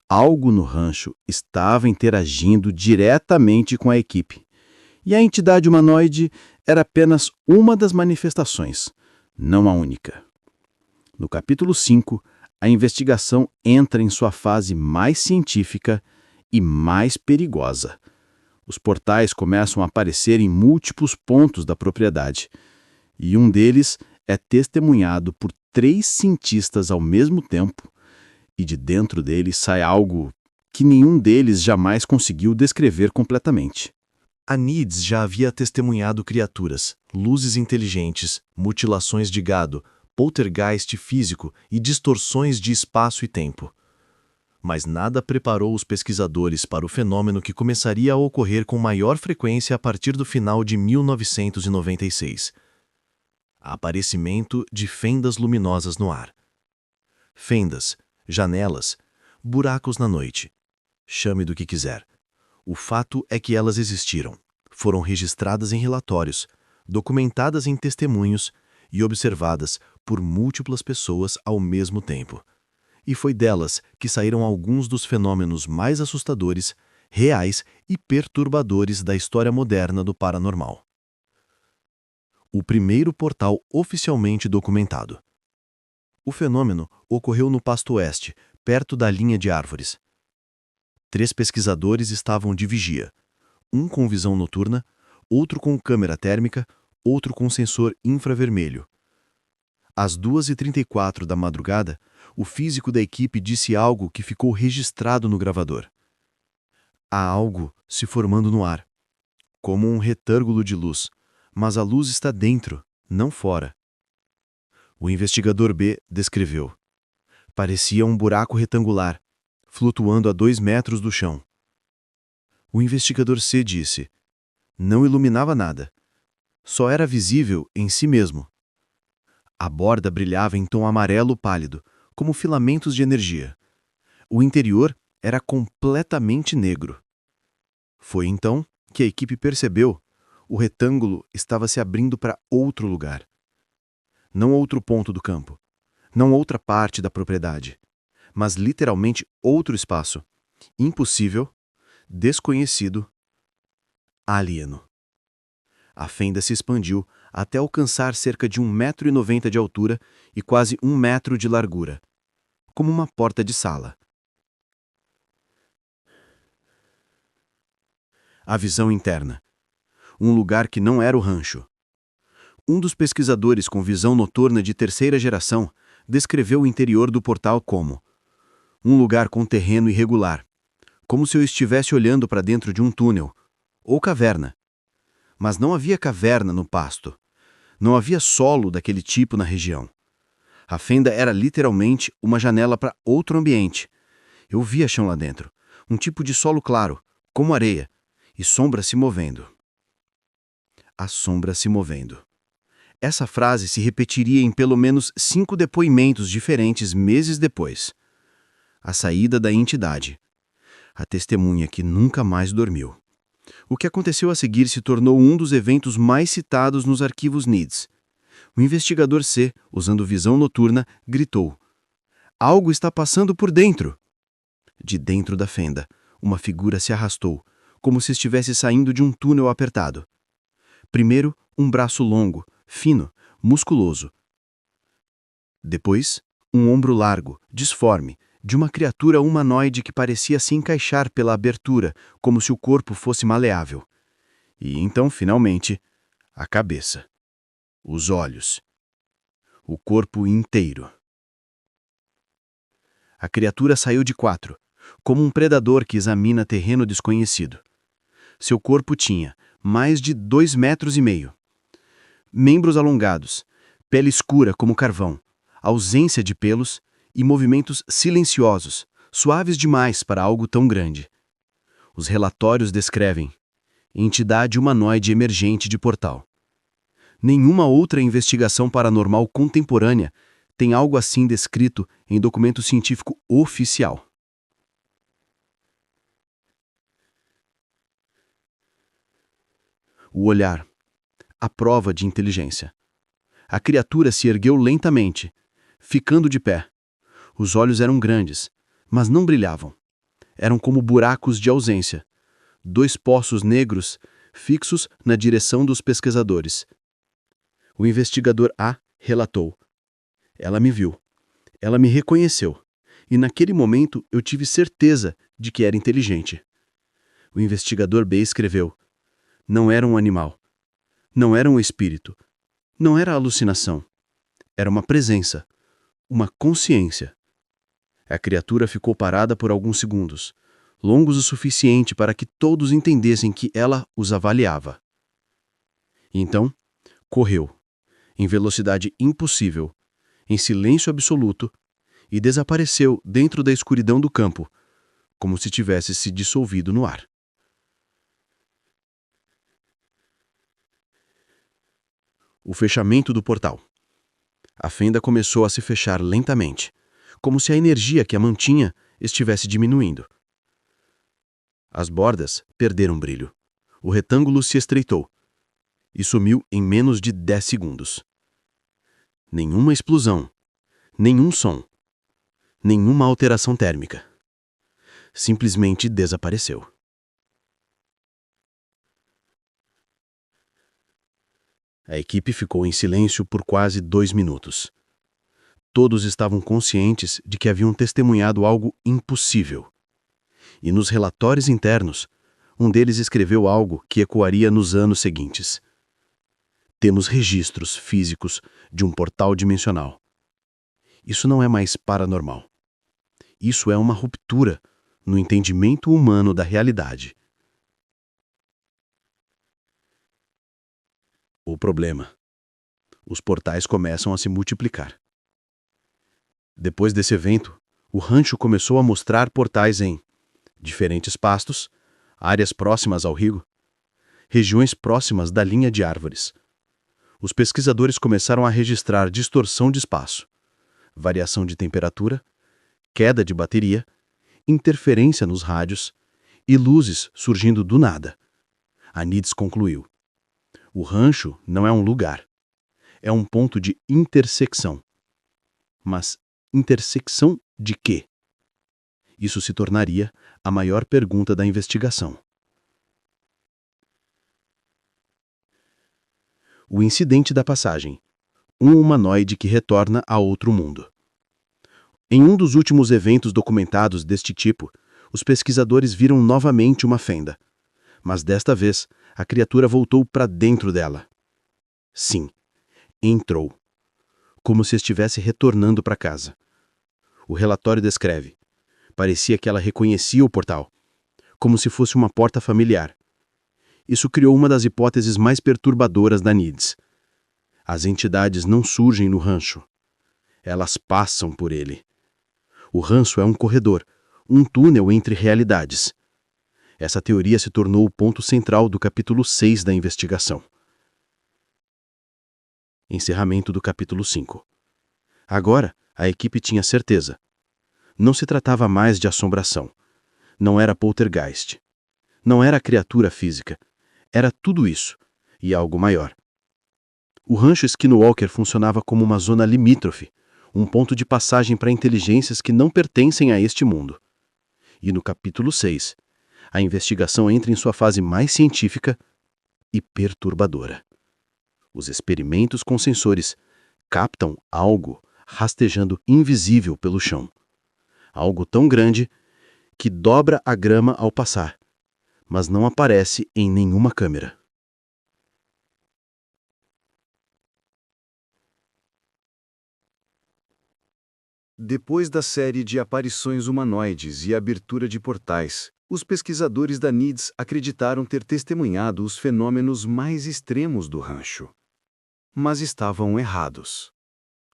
Algo no rancho estava interagindo diretamente com a equipe. E a entidade humanoide era apenas uma das manifestações, não a única. No capítulo 5, a investigação entra em sua fase mais científica e mais perigosa. Os portais começam a aparecer em múltiplos pontos da propriedade, e um deles é testemunhado por 3 cientistas ao mesmo tempo, e de dentro deles sai algo que nenhum deles jamais conseguiu descrever completamente. A NIDS já havia testemunhado criaturas, luzes inteligentes, mutilações de gado, poltergeist físico e distorções de espaço e tempo. Mas nada preparou os pesquisadores para o fenômeno que começaria a ocorrer com maior frequência a partir do final de 1996. Aparecimento de fendas luminosas no ar. Fendas, janelas, buracos na noite. Chame do que quiser. O fato é que elas existiram, foram registradas em relatórios, documentadas em testemunhos e observadas por múltiplas pessoas ao mesmo tempo. E foi delas que saíram alguns dos fenômenos mais assustadores, reais e perturbadores da história moderna do paranormal. O primeiro portal oficialmente documentado. O fenômeno ocorreu no Pasto Oeste, perto da linha de árvores. 3 pesquisadores estavam de vigia, um com visão noturna, outro com câmera térmica, outro com sensor infravermelho. Às 2h34 da madrugada, o físico da equipe disse algo que ficou registrado no gravador. Há algo se formando no ar, como um retângulo de luz, mas a luz está dentro, não fora. O investigador B descreveu. Parecia um buraco retangular, flutuando a 2 metros do chão. O investigador C disse. Não iluminava nada. Só era visível em si mesmo. A borda brilhava em tom amarelo pálido, como filamentos de energia. O interior era completamente negro. Foi então que a equipe percebeu. O retângulo estava se abrindo para outro lugar. Não outro ponto do campo, não outra parte da propriedade, mas literalmente outro espaço, impossível, desconhecido, alieno. A fenda se expandiu até alcançar cerca de 1,90 m de altura e quase 1 metro de largura, como uma porta de sala. A visão interna. Um lugar que não era o rancho. Um dos pesquisadores com visão noturna de 3ª geração descreveu o interior do portal como um lugar com terreno irregular, como se eu estivesse olhando para dentro de um túnel, ou caverna. Mas não havia caverna no pasto. Não havia solo daquele tipo na região. A fenda era literalmente uma janela para outro ambiente. Eu via chão lá dentro, um tipo de solo claro, como areia, e sombra se movendo. A sombra se movendo. Essa frase se repetiria em pelo menos 5 depoimentos diferentes meses depois. A saída da entidade. A testemunha que nunca mais dormiu. O que aconteceu a seguir se tornou um dos eventos mais citados nos arquivos NIDS. O investigador C, usando visão noturna, gritou: "Algo está passando por dentro!" De dentro da fenda, uma figura se arrastou, como se estivesse saindo de um túnel apertado. Primeiro, um braço longo, fino, musculoso. Depois, um ombro largo, disforme, de uma criatura humanoide que parecia se encaixar pela abertura, como se o corpo fosse maleável. E então, finalmente, a cabeça. Os olhos. O corpo inteiro. A criatura saiu de quatro, como um predador que examina terreno desconhecido. Seu corpo tinha mais de 2,5 metros. Membros alongados, pele escura como carvão, ausência de pelos e movimentos silenciosos, suaves demais para algo tão grande. Os relatórios descrevem entidade humanoide emergente de portal. Nenhuma outra investigação paranormal contemporânea tem algo assim descrito em documento científico oficial. O olhar. A prova de inteligência. A criatura se ergueu lentamente, ficando de pé. Os olhos eram grandes, mas não brilhavam. Eram como buracos de ausência. 2 poços negros fixos na direção dos pesquisadores. O investigador A relatou: "Ela me viu. Ela me reconheceu. E naquele momento eu tive certeza de que era inteligente." O investigador B escreveu: "Não era um animal. Não era um espírito. Não era alucinação. Era uma presença. Uma consciência." A criatura ficou parada por alguns segundos, longos o suficiente para que todos entendessem que ela os avaliava. E então, correu, em velocidade impossível, em silêncio absoluto, e desapareceu dentro da escuridão do campo, como se tivesse se dissolvido no ar. O fechamento do portal. A fenda começou a se fechar lentamente, como se a energia que a mantinha estivesse diminuindo. As bordas perderam brilho. O retângulo se estreitou e sumiu em menos de 10 segundos. Nenhuma explosão, nenhum som, nenhuma alteração térmica. Simplesmente desapareceu. A equipe ficou em silêncio por quase 2 minutos. Todos estavam conscientes de que haviam testemunhado algo impossível. E nos relatórios internos, um deles escreveu algo que ecoaria nos anos seguintes. Temos registros físicos de um portal dimensional. Isso não é mais paranormal. Isso é uma ruptura no entendimento humano da realidade. O problema. Os portais começam a se multiplicar. Depois desse evento, o rancho começou a mostrar portais em diferentes pastos, áreas próximas ao rio, regiões próximas da linha de árvores. Os pesquisadores começaram a registrar distorção de espaço, variação de temperatura, queda de bateria, interferência nos rádios e luzes surgindo do nada. A NIDS concluiu: o rancho não é um lugar, é um ponto de intersecção. Mas intersecção de quê? Isso se tornaria a maior pergunta da investigação. O incidente da passagem. Um humanoide que retorna a outro mundo. Em um dos últimos eventos documentados deste tipo, os pesquisadores viram novamente uma fenda. Mas desta vez, a criatura voltou para dentro dela. Sim, entrou. Como se estivesse retornando para casa. O relatório descreve: parecia que ela reconhecia o portal, como se fosse uma porta familiar. Isso criou uma das hipóteses mais perturbadoras da NIDS. As entidades não surgem no rancho. Elas passam por ele. O rancho é um corredor, um túnel entre realidades. Essa teoria se tornou o ponto central do capítulo 6 da investigação. Encerramento do capítulo 5. Agora, a equipe tinha certeza. Não se tratava mais de assombração. Não era poltergeist. Não era criatura física. Era tudo isso, e algo maior. O rancho Skinwalker funcionava como uma zona limítrofe, um ponto de passagem para inteligências que não pertencem a este mundo. E no capítulo 6, a investigação entra em sua fase mais científica e perturbadora. Os experimentos com sensores captam algo rastejando invisível pelo chão. Algo tão grande que dobra a grama ao passar, mas não aparece em nenhuma câmera. Depois da série de aparições humanoides e abertura de portais, os pesquisadores da NIDS acreditaram ter testemunhado os fenômenos mais extremos do rancho. Mas estavam errados.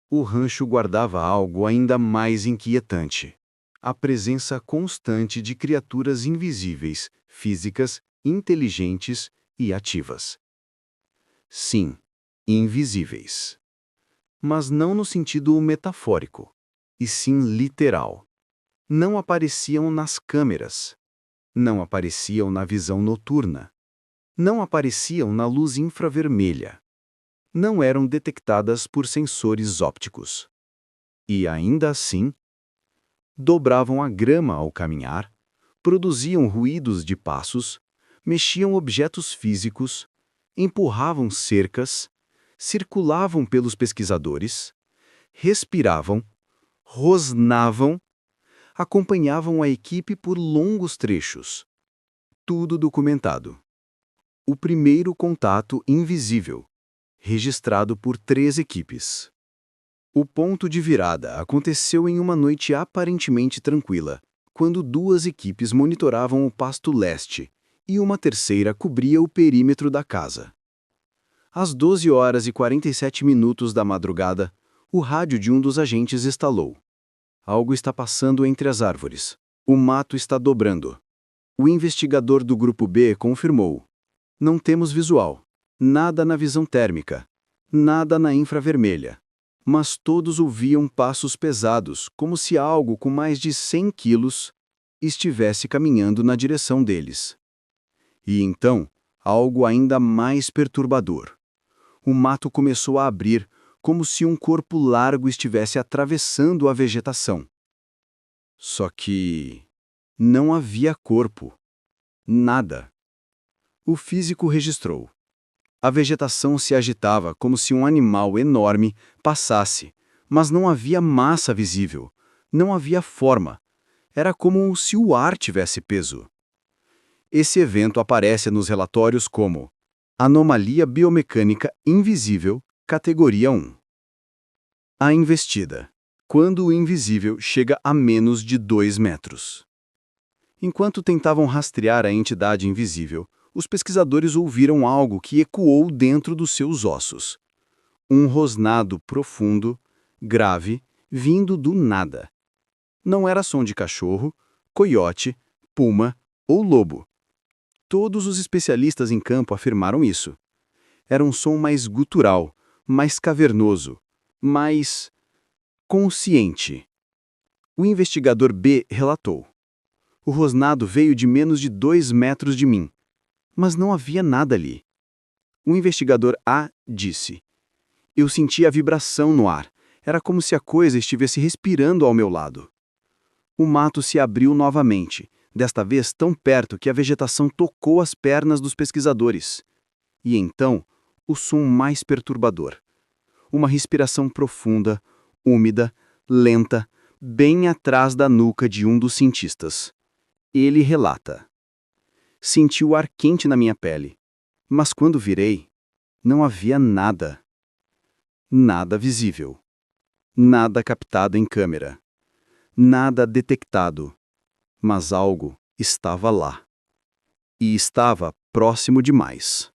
O rancho guardava algo ainda mais inquietante: a presença constante de criaturas invisíveis, físicas, inteligentes e ativas. Sim, invisíveis. Mas não no sentido metafórico, e sim literal. Não apareciam nas câmeras. Não apareciam na visão noturna. Não apareciam na luz infravermelha. Não eram detectadas por sensores ópticos. E ainda assim, dobravam a grama ao caminhar, produziam ruídos de passos, mexiam objetos físicos, empurravam cercas, circulavam pelos pesquisadores, respiravam, rosnavam, acompanhavam a equipe por longos trechos. Tudo documentado. O primeiro contato invisível, registrado por 3 equipes. O ponto de virada aconteceu em uma noite aparentemente tranquila, quando 2 equipes monitoravam o pasto leste e uma terceira cobria o perímetro da casa. Às 12h47 da madrugada, o rádio de um dos agentes estalou. Algo está passando entre as árvores. O mato está dobrando. O investigador do Grupo B confirmou. Não temos visual. Nada na visão térmica. Nada na infravermelha. Mas todos ouviam passos pesados, como se algo com mais de 100 quilos estivesse caminhando na direção deles. E então, algo ainda mais perturbador. O mato começou a abrir, como se um corpo largo estivesse atravessando a vegetação. Só que não havia corpo. Nada. O físico registrou. A vegetação se agitava como se um animal enorme passasse, mas não havia massa visível, não havia forma. Era como se o ar tivesse peso. Esse evento aparece nos relatórios como anomalia biomecânica invisível, categoria 1. A investida. Quando o invisível chega a menos de 2 metros. Enquanto tentavam rastrear a entidade invisível, os pesquisadores ouviram algo que ecoou dentro dos seus ossos. Um rosnado profundo, grave, vindo do nada. Não era som de cachorro, coiote, puma ou lobo. Todos os especialistas em campo afirmaram isso. Era um som mais gutural, mais cavernoso, mais consciente. O investigador B relatou. O rosnado veio de menos de 2 metros de mim, mas não havia nada ali. O investigador A disse. Eu senti a vibração no ar. Era como se a coisa estivesse respirando ao meu lado. O mato se abriu novamente, desta vez tão perto que a vegetação tocou as pernas dos pesquisadores. E então, o som mais perturbador. Uma respiração profunda, úmida, lenta, bem atrás da nuca de um dos cientistas. Ele relata. Senti o ar quente na minha pele, mas quando virei, não havia nada. Nada visível. Nada captado em câmera. Nada detectado. Mas algo estava lá. E estava próximo demais.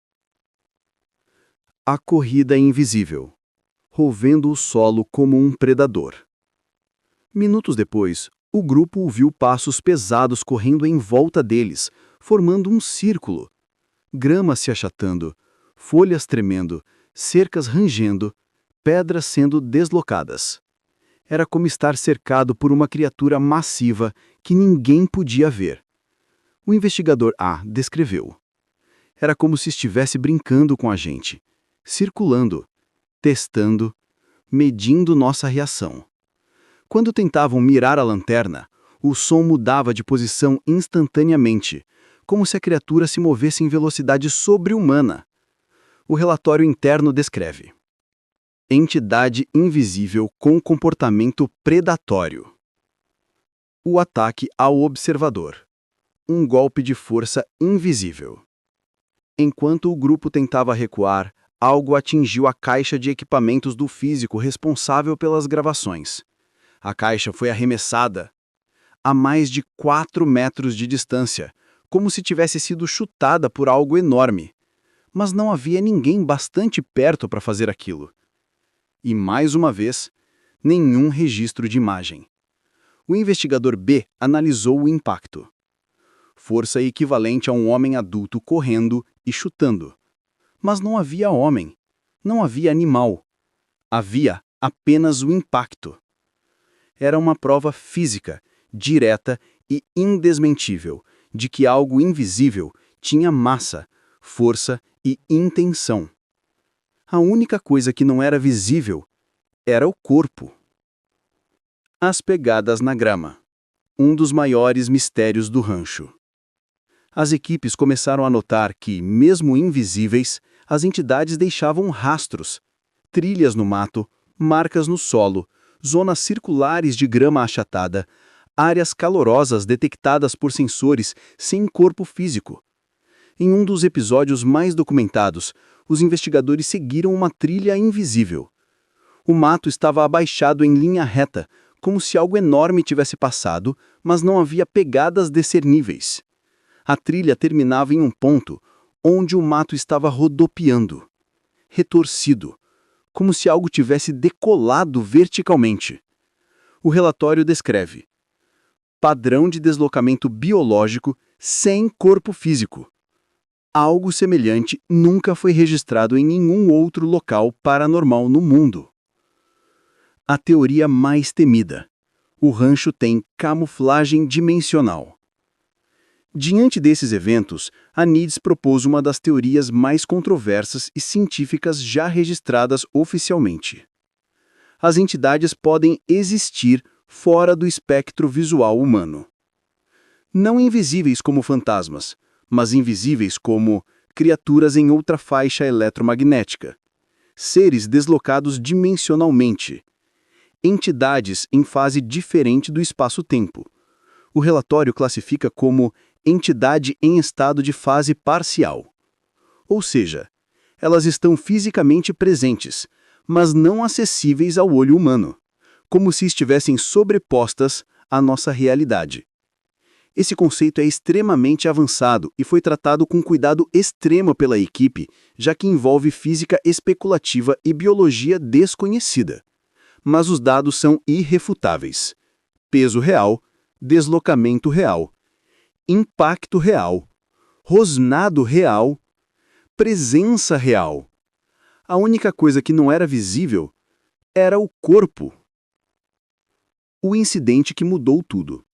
A corrida invisível, rovendo o solo como um predador. Minutos depois, o grupo ouviu passos pesados correndo em volta deles, formando um círculo. Grama se achatando, folhas tremendo, cercas rangendo, pedras sendo deslocadas. Era como estar cercado por uma criatura massiva que ninguém podia ver. O investigador A descreveu. Era como se estivesse brincando com a gente, circulando, testando, medindo nossa reação. Quando tentavam mirar a lanterna, o som mudava de posição instantaneamente, como se a criatura se movesse em velocidade sobre-humana. O relatório interno descreve: entidade invisível com comportamento predatório. O ataque ao observador. Um golpe de força invisível. Enquanto o grupo tentava recuar, algo atingiu a caixa de equipamentos do físico responsável pelas gravações. A caixa foi arremessada a mais de 4 metros de distância, como se tivesse sido chutada por algo enorme. Mas não havia ninguém bastante perto para fazer aquilo. E, mais uma vez, nenhum registro de imagem. O investigador B analisou o impacto. Força equivalente a um homem adulto correndo e chutando. Mas não havia homem, não havia animal. Havia apenas o impacto. Era uma prova física, direta e indesmentível, de que algo invisível tinha massa, força e intenção. A única coisa que não era visível era o corpo. As pegadas na grama. Um dos maiores mistérios do rancho. As equipes começaram a notar que, mesmo invisíveis, as entidades deixavam rastros, trilhas no mato, marcas no solo, zonas circulares de grama achatada, áreas calorosas detectadas por sensores sem corpo físico. Em um dos episódios mais documentados, os investigadores seguiram uma trilha invisível. O mato estava abaixado em linha reta, como se algo enorme tivesse passado, mas não havia pegadas discerníveis. A trilha terminava em um ponto onde o mato estava rodopiando, retorcido, como se algo tivesse decolado verticalmente. O relatório descreve: padrão de deslocamento biológico sem corpo físico. Algo semelhante nunca foi registrado em nenhum outro local paranormal no mundo. A teoria mais temida: o rancho tem camuflagem dimensional. Diante desses eventos, a NIDS propôs uma das teorias mais controversas e científicas já registradas oficialmente. As entidades podem existir fora do espectro visual humano. Não invisíveis como fantasmas, mas invisíveis como criaturas em outra faixa eletromagnética, seres deslocados dimensionalmente, entidades em fase diferente do espaço-tempo. O relatório classifica como entidade em estado de fase parcial. Ou seja, elas estão fisicamente presentes, mas não acessíveis ao olho humano, como se estivessem sobrepostas à nossa realidade. Esse conceito é extremamente avançado e foi tratado com cuidado extremo pela equipe, já que envolve física especulativa e biologia desconhecida. Mas os dados são irrefutáveis. Peso real, deslocamento real, impacto real, rosnado real, presença real. A única coisa que não era visível era o corpo. O incidente que mudou tudo.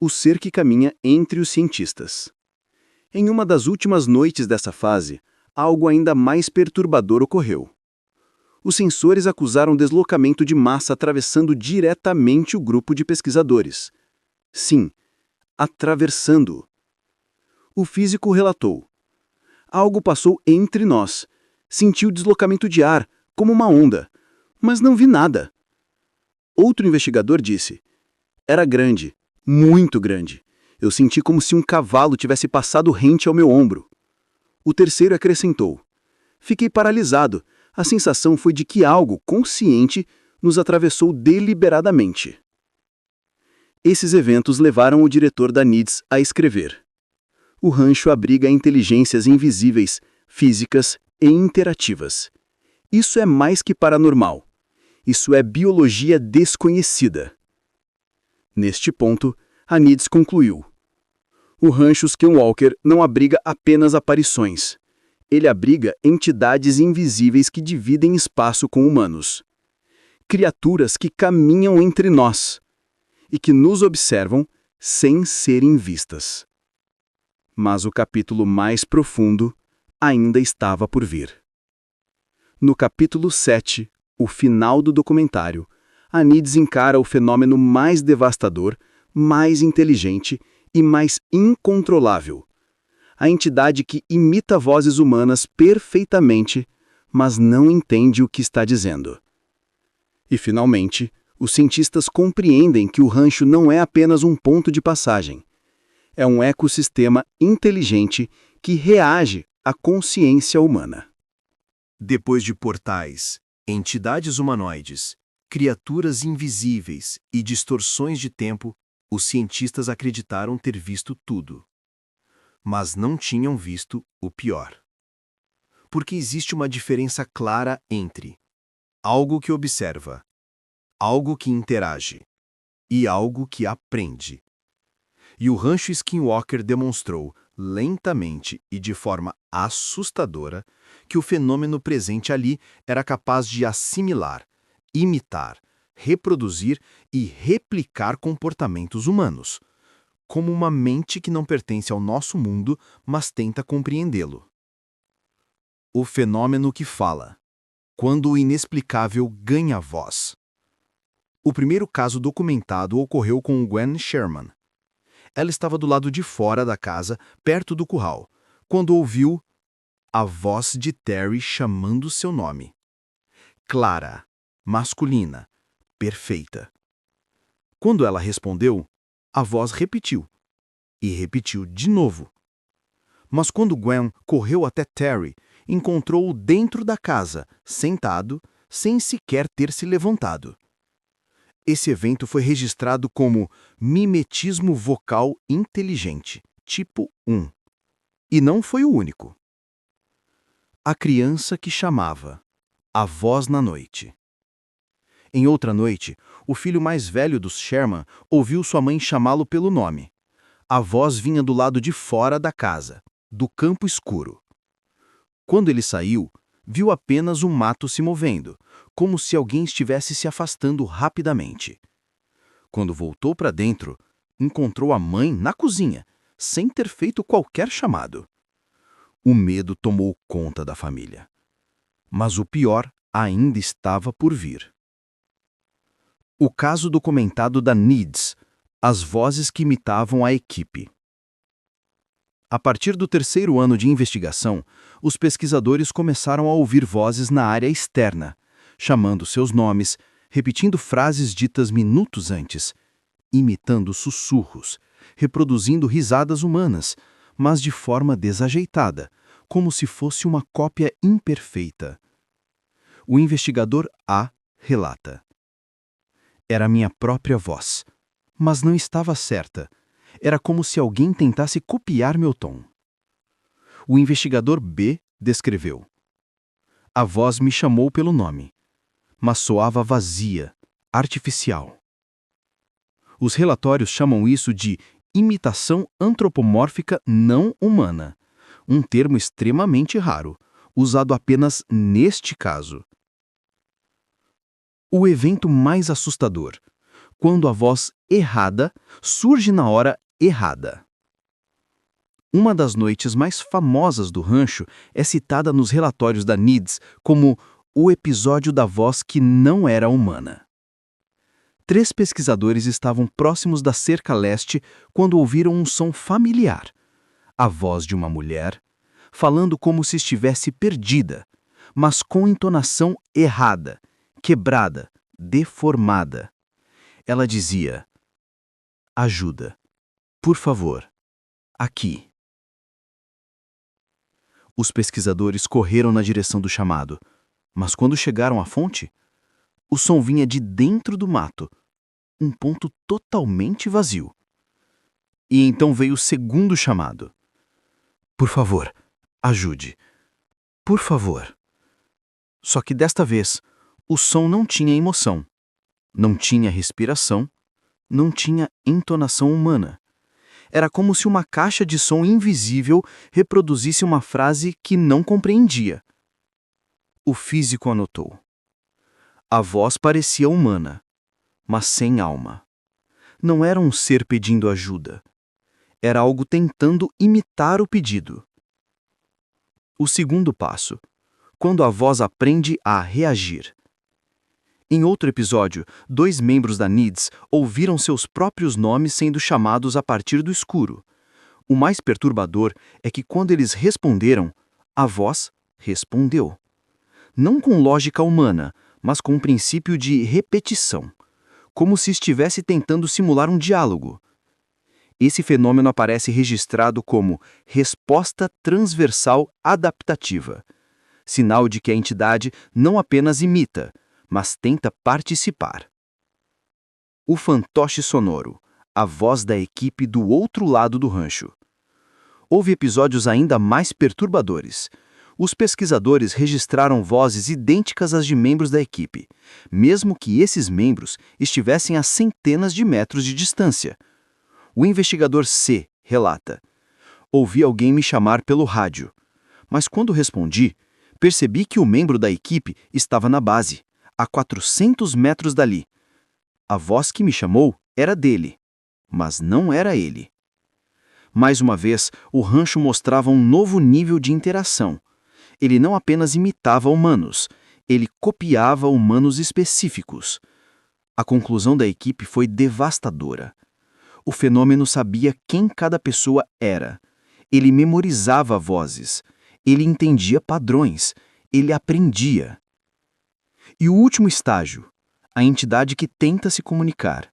O ser que caminha entre os cientistas. Em uma das últimas noites dessa fase, algo ainda mais perturbador ocorreu. Os sensores acusaram deslocamento de massa atravessando diretamente o grupo de pesquisadores. Sim, atravessando. O físico relatou: algo passou entre nós. Senti o deslocamento de ar, como uma onda, mas não vi nada. Outro investigador disse: era grande. Muito grande. Eu senti como se um cavalo tivesse passado rente ao meu ombro. O terceiro acrescentou: fiquei paralisado. A sensação foi de que algo consciente nos atravessou deliberadamente. Esses eventos levaram o diretor da NIDS a escrever: o rancho abriga inteligências invisíveis, físicas e interativas. Isso é mais que paranormal. Isso é biologia desconhecida. Neste ponto, a NIDS concluiu: o rancho Skinwalker não abriga apenas aparições. Ele abriga entidades invisíveis que dividem espaço com humanos. criaturas que caminham entre nós e que nos observam sem serem vistas. Mas o capítulo mais profundo ainda estava por vir. No capítulo 7, o final do documentário, a Nids encara o fenômeno mais devastador, mais inteligente e mais incontrolável. A entidade que imita vozes humanas perfeitamente, mas não entende o que está dizendo. E, finalmente, os cientistas compreendem que o rancho não é apenas um ponto de passagem. É um ecossistema inteligente que reage à consciência humana. Depois de portais, entidades humanoides, criaturas invisíveis e distorções de tempo, os cientistas acreditaram ter visto tudo. Mas não tinham visto o pior. Porque existe uma diferença clara entre algo que observa, algo que interage e algo que aprende. E o rancho Skinwalker demonstrou, lentamente e de forma assustadora, que o fenômeno presente ali era capaz de assimilar, imitar, reproduzir e replicar comportamentos humanos, como uma mente que não pertence ao nosso mundo, mas tenta compreendê-lo. O fenômeno que fala, quando o inexplicável ganha voz. O primeiro caso documentado ocorreu com Gwen Sherman. Ela estava do lado de fora da casa, perto do curral, quando ouviu a voz de Terry chamando seu nome. Clara, masculina, perfeita. Quando ela respondeu, a voz repetiu. E repetiu de novo. Mas quando Gwen correu até Terry, encontrou-o dentro da casa, sentado, sem sequer ter se levantado. Esse evento foi registrado como mimetismo vocal inteligente, tipo 1. E não foi o único. A criança que chamava. A voz na noite. Em outra noite, o filho mais velho dos Sherman ouviu sua mãe chamá-lo pelo nome. A voz vinha do lado de fora da casa, do campo escuro. Quando ele saiu, viu apenas o mato se movendo, como se alguém estivesse se afastando rapidamente. Quando voltou para dentro, encontrou a mãe na cozinha, sem ter feito qualquer chamado. O medo tomou conta da família. Mas o pior ainda estava por vir. O caso documentado da Nids, as vozes que imitavam a equipe. A partir do 3º ano de investigação, os pesquisadores começaram a ouvir vozes na área externa, chamando seus nomes, repetindo frases ditas minutos antes, imitando sussurros, reproduzindo risadas humanas, mas de forma desajeitada, como se fosse uma cópia imperfeita. O investigador A relata: era minha própria voz, mas não estava certa. Era como se alguém tentasse copiar meu tom. O investigador B descreveu: a voz me chamou pelo nome, mas soava vazia, artificial. Os relatórios chamam isso de imitação antropomórfica não humana, um termo extremamente raro, usado apenas neste caso. O evento mais assustador, quando a voz errada surge na hora errada. Uma das noites mais famosas do rancho é citada nos relatórios da Nids como o episódio da voz que não era humana. 3 pesquisadores estavam próximos da cerca leste quando ouviram um som familiar, a voz de uma mulher, falando como se estivesse perdida, mas com entonação errada, quebrada, deformada. Ela dizia: ajuda, por favor, aqui. Os pesquisadores correram na direção do chamado, mas quando chegaram à fonte, o som vinha de dentro do mato, um ponto totalmente vazio. E então veio o segundo chamado. Por favor, ajude. Por favor. Só que desta vez, o som não tinha emoção, não tinha respiração, não tinha entonação humana. Era como se uma caixa de som invisível reproduzisse uma frase que não compreendia. O físico anotou: A voz parecia humana, mas sem alma. Não era um ser pedindo ajuda. Era algo tentando imitar o pedido. O segundo passo, quando a voz aprende a reagir. Em outro episódio, 2 membros da NIDS ouviram seus próprios nomes sendo chamados a partir do escuro. O mais perturbador é que quando eles responderam, a voz respondeu. Não com lógica humana, mas com um princípio de repetição, como se estivesse tentando simular um diálogo. Esse fenômeno aparece registrado como resposta transversal adaptativa, sinal de que a entidade não apenas imita, mas tenta participar. O fantoche sonoro, a voz da equipe do outro lado do rancho. Houve episódios ainda mais perturbadores. Os pesquisadores registraram vozes idênticas às de membros da equipe, mesmo que esses membros estivessem a centenas de metros de distância. O investigador C relata: ouvi alguém me chamar pelo rádio, mas quando respondi, percebi que o membro da equipe estava na base, a 400 metros dali. A voz que me chamou era dele, mas não era ele. Mais uma vez, o rancho mostrava um novo nível de interação. Ele não apenas imitava humanos, ele copiava humanos específicos. A conclusão da equipe foi devastadora. O fenômeno sabia quem cada pessoa era. Ele memorizava vozes. Ele entendia padrões. Ele aprendia. E o último estágio, a entidade que tenta se comunicar.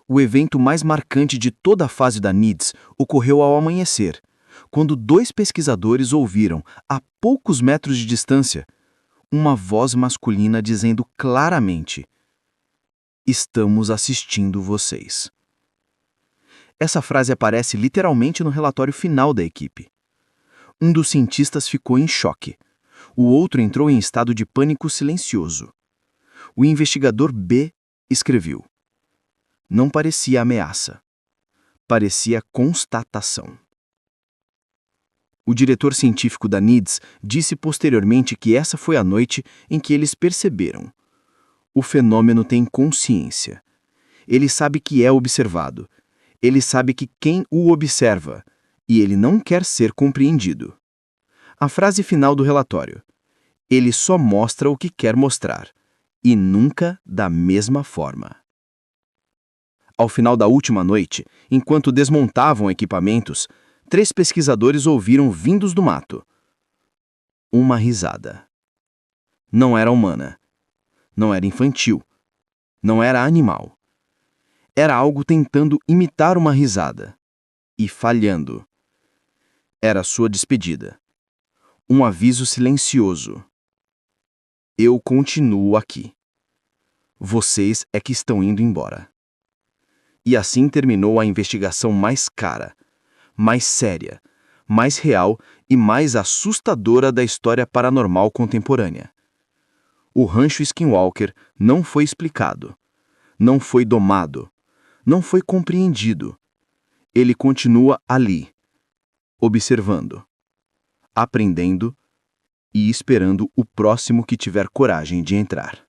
O evento mais marcante de toda a fase da NIDS ocorreu ao amanhecer, quando 2 pesquisadores ouviram, a poucos metros de distância, uma voz masculina dizendo claramente: "Estamos assistindo vocês." Essa frase aparece literalmente no relatório final da equipe. Um dos cientistas ficou em choque. O outro entrou em estado de pânico silencioso. O investigador B escreveu: "Não parecia ameaça. Parecia constatação." O diretor científico da NIDS disse posteriormente que essa foi a noite em que eles perceberam: o fenômeno tem consciência. Ele sabe que é observado. Ele sabe que quem o observa, e ele não quer ser compreendido. A frase final do relatório: ele só mostra o que quer mostrar, e nunca da mesma forma. Ao final da última noite, enquanto desmontavam equipamentos, 3 pesquisadores ouviram vindos do mato uma risada. Não era humana. Não era infantil. Não era animal. Era algo tentando imitar uma risada. E falhando. Era sua despedida. Um aviso silencioso. Eu continuo aqui. Vocês é que estão indo embora. E assim terminou a investigação mais cara, mais séria, mais real e mais assustadora da história paranormal contemporânea. O rancho Skinwalker não foi explicado, não foi domado, não foi compreendido. Ele continua ali, observando, aprendendo e esperando o próximo que tiver coragem de entrar.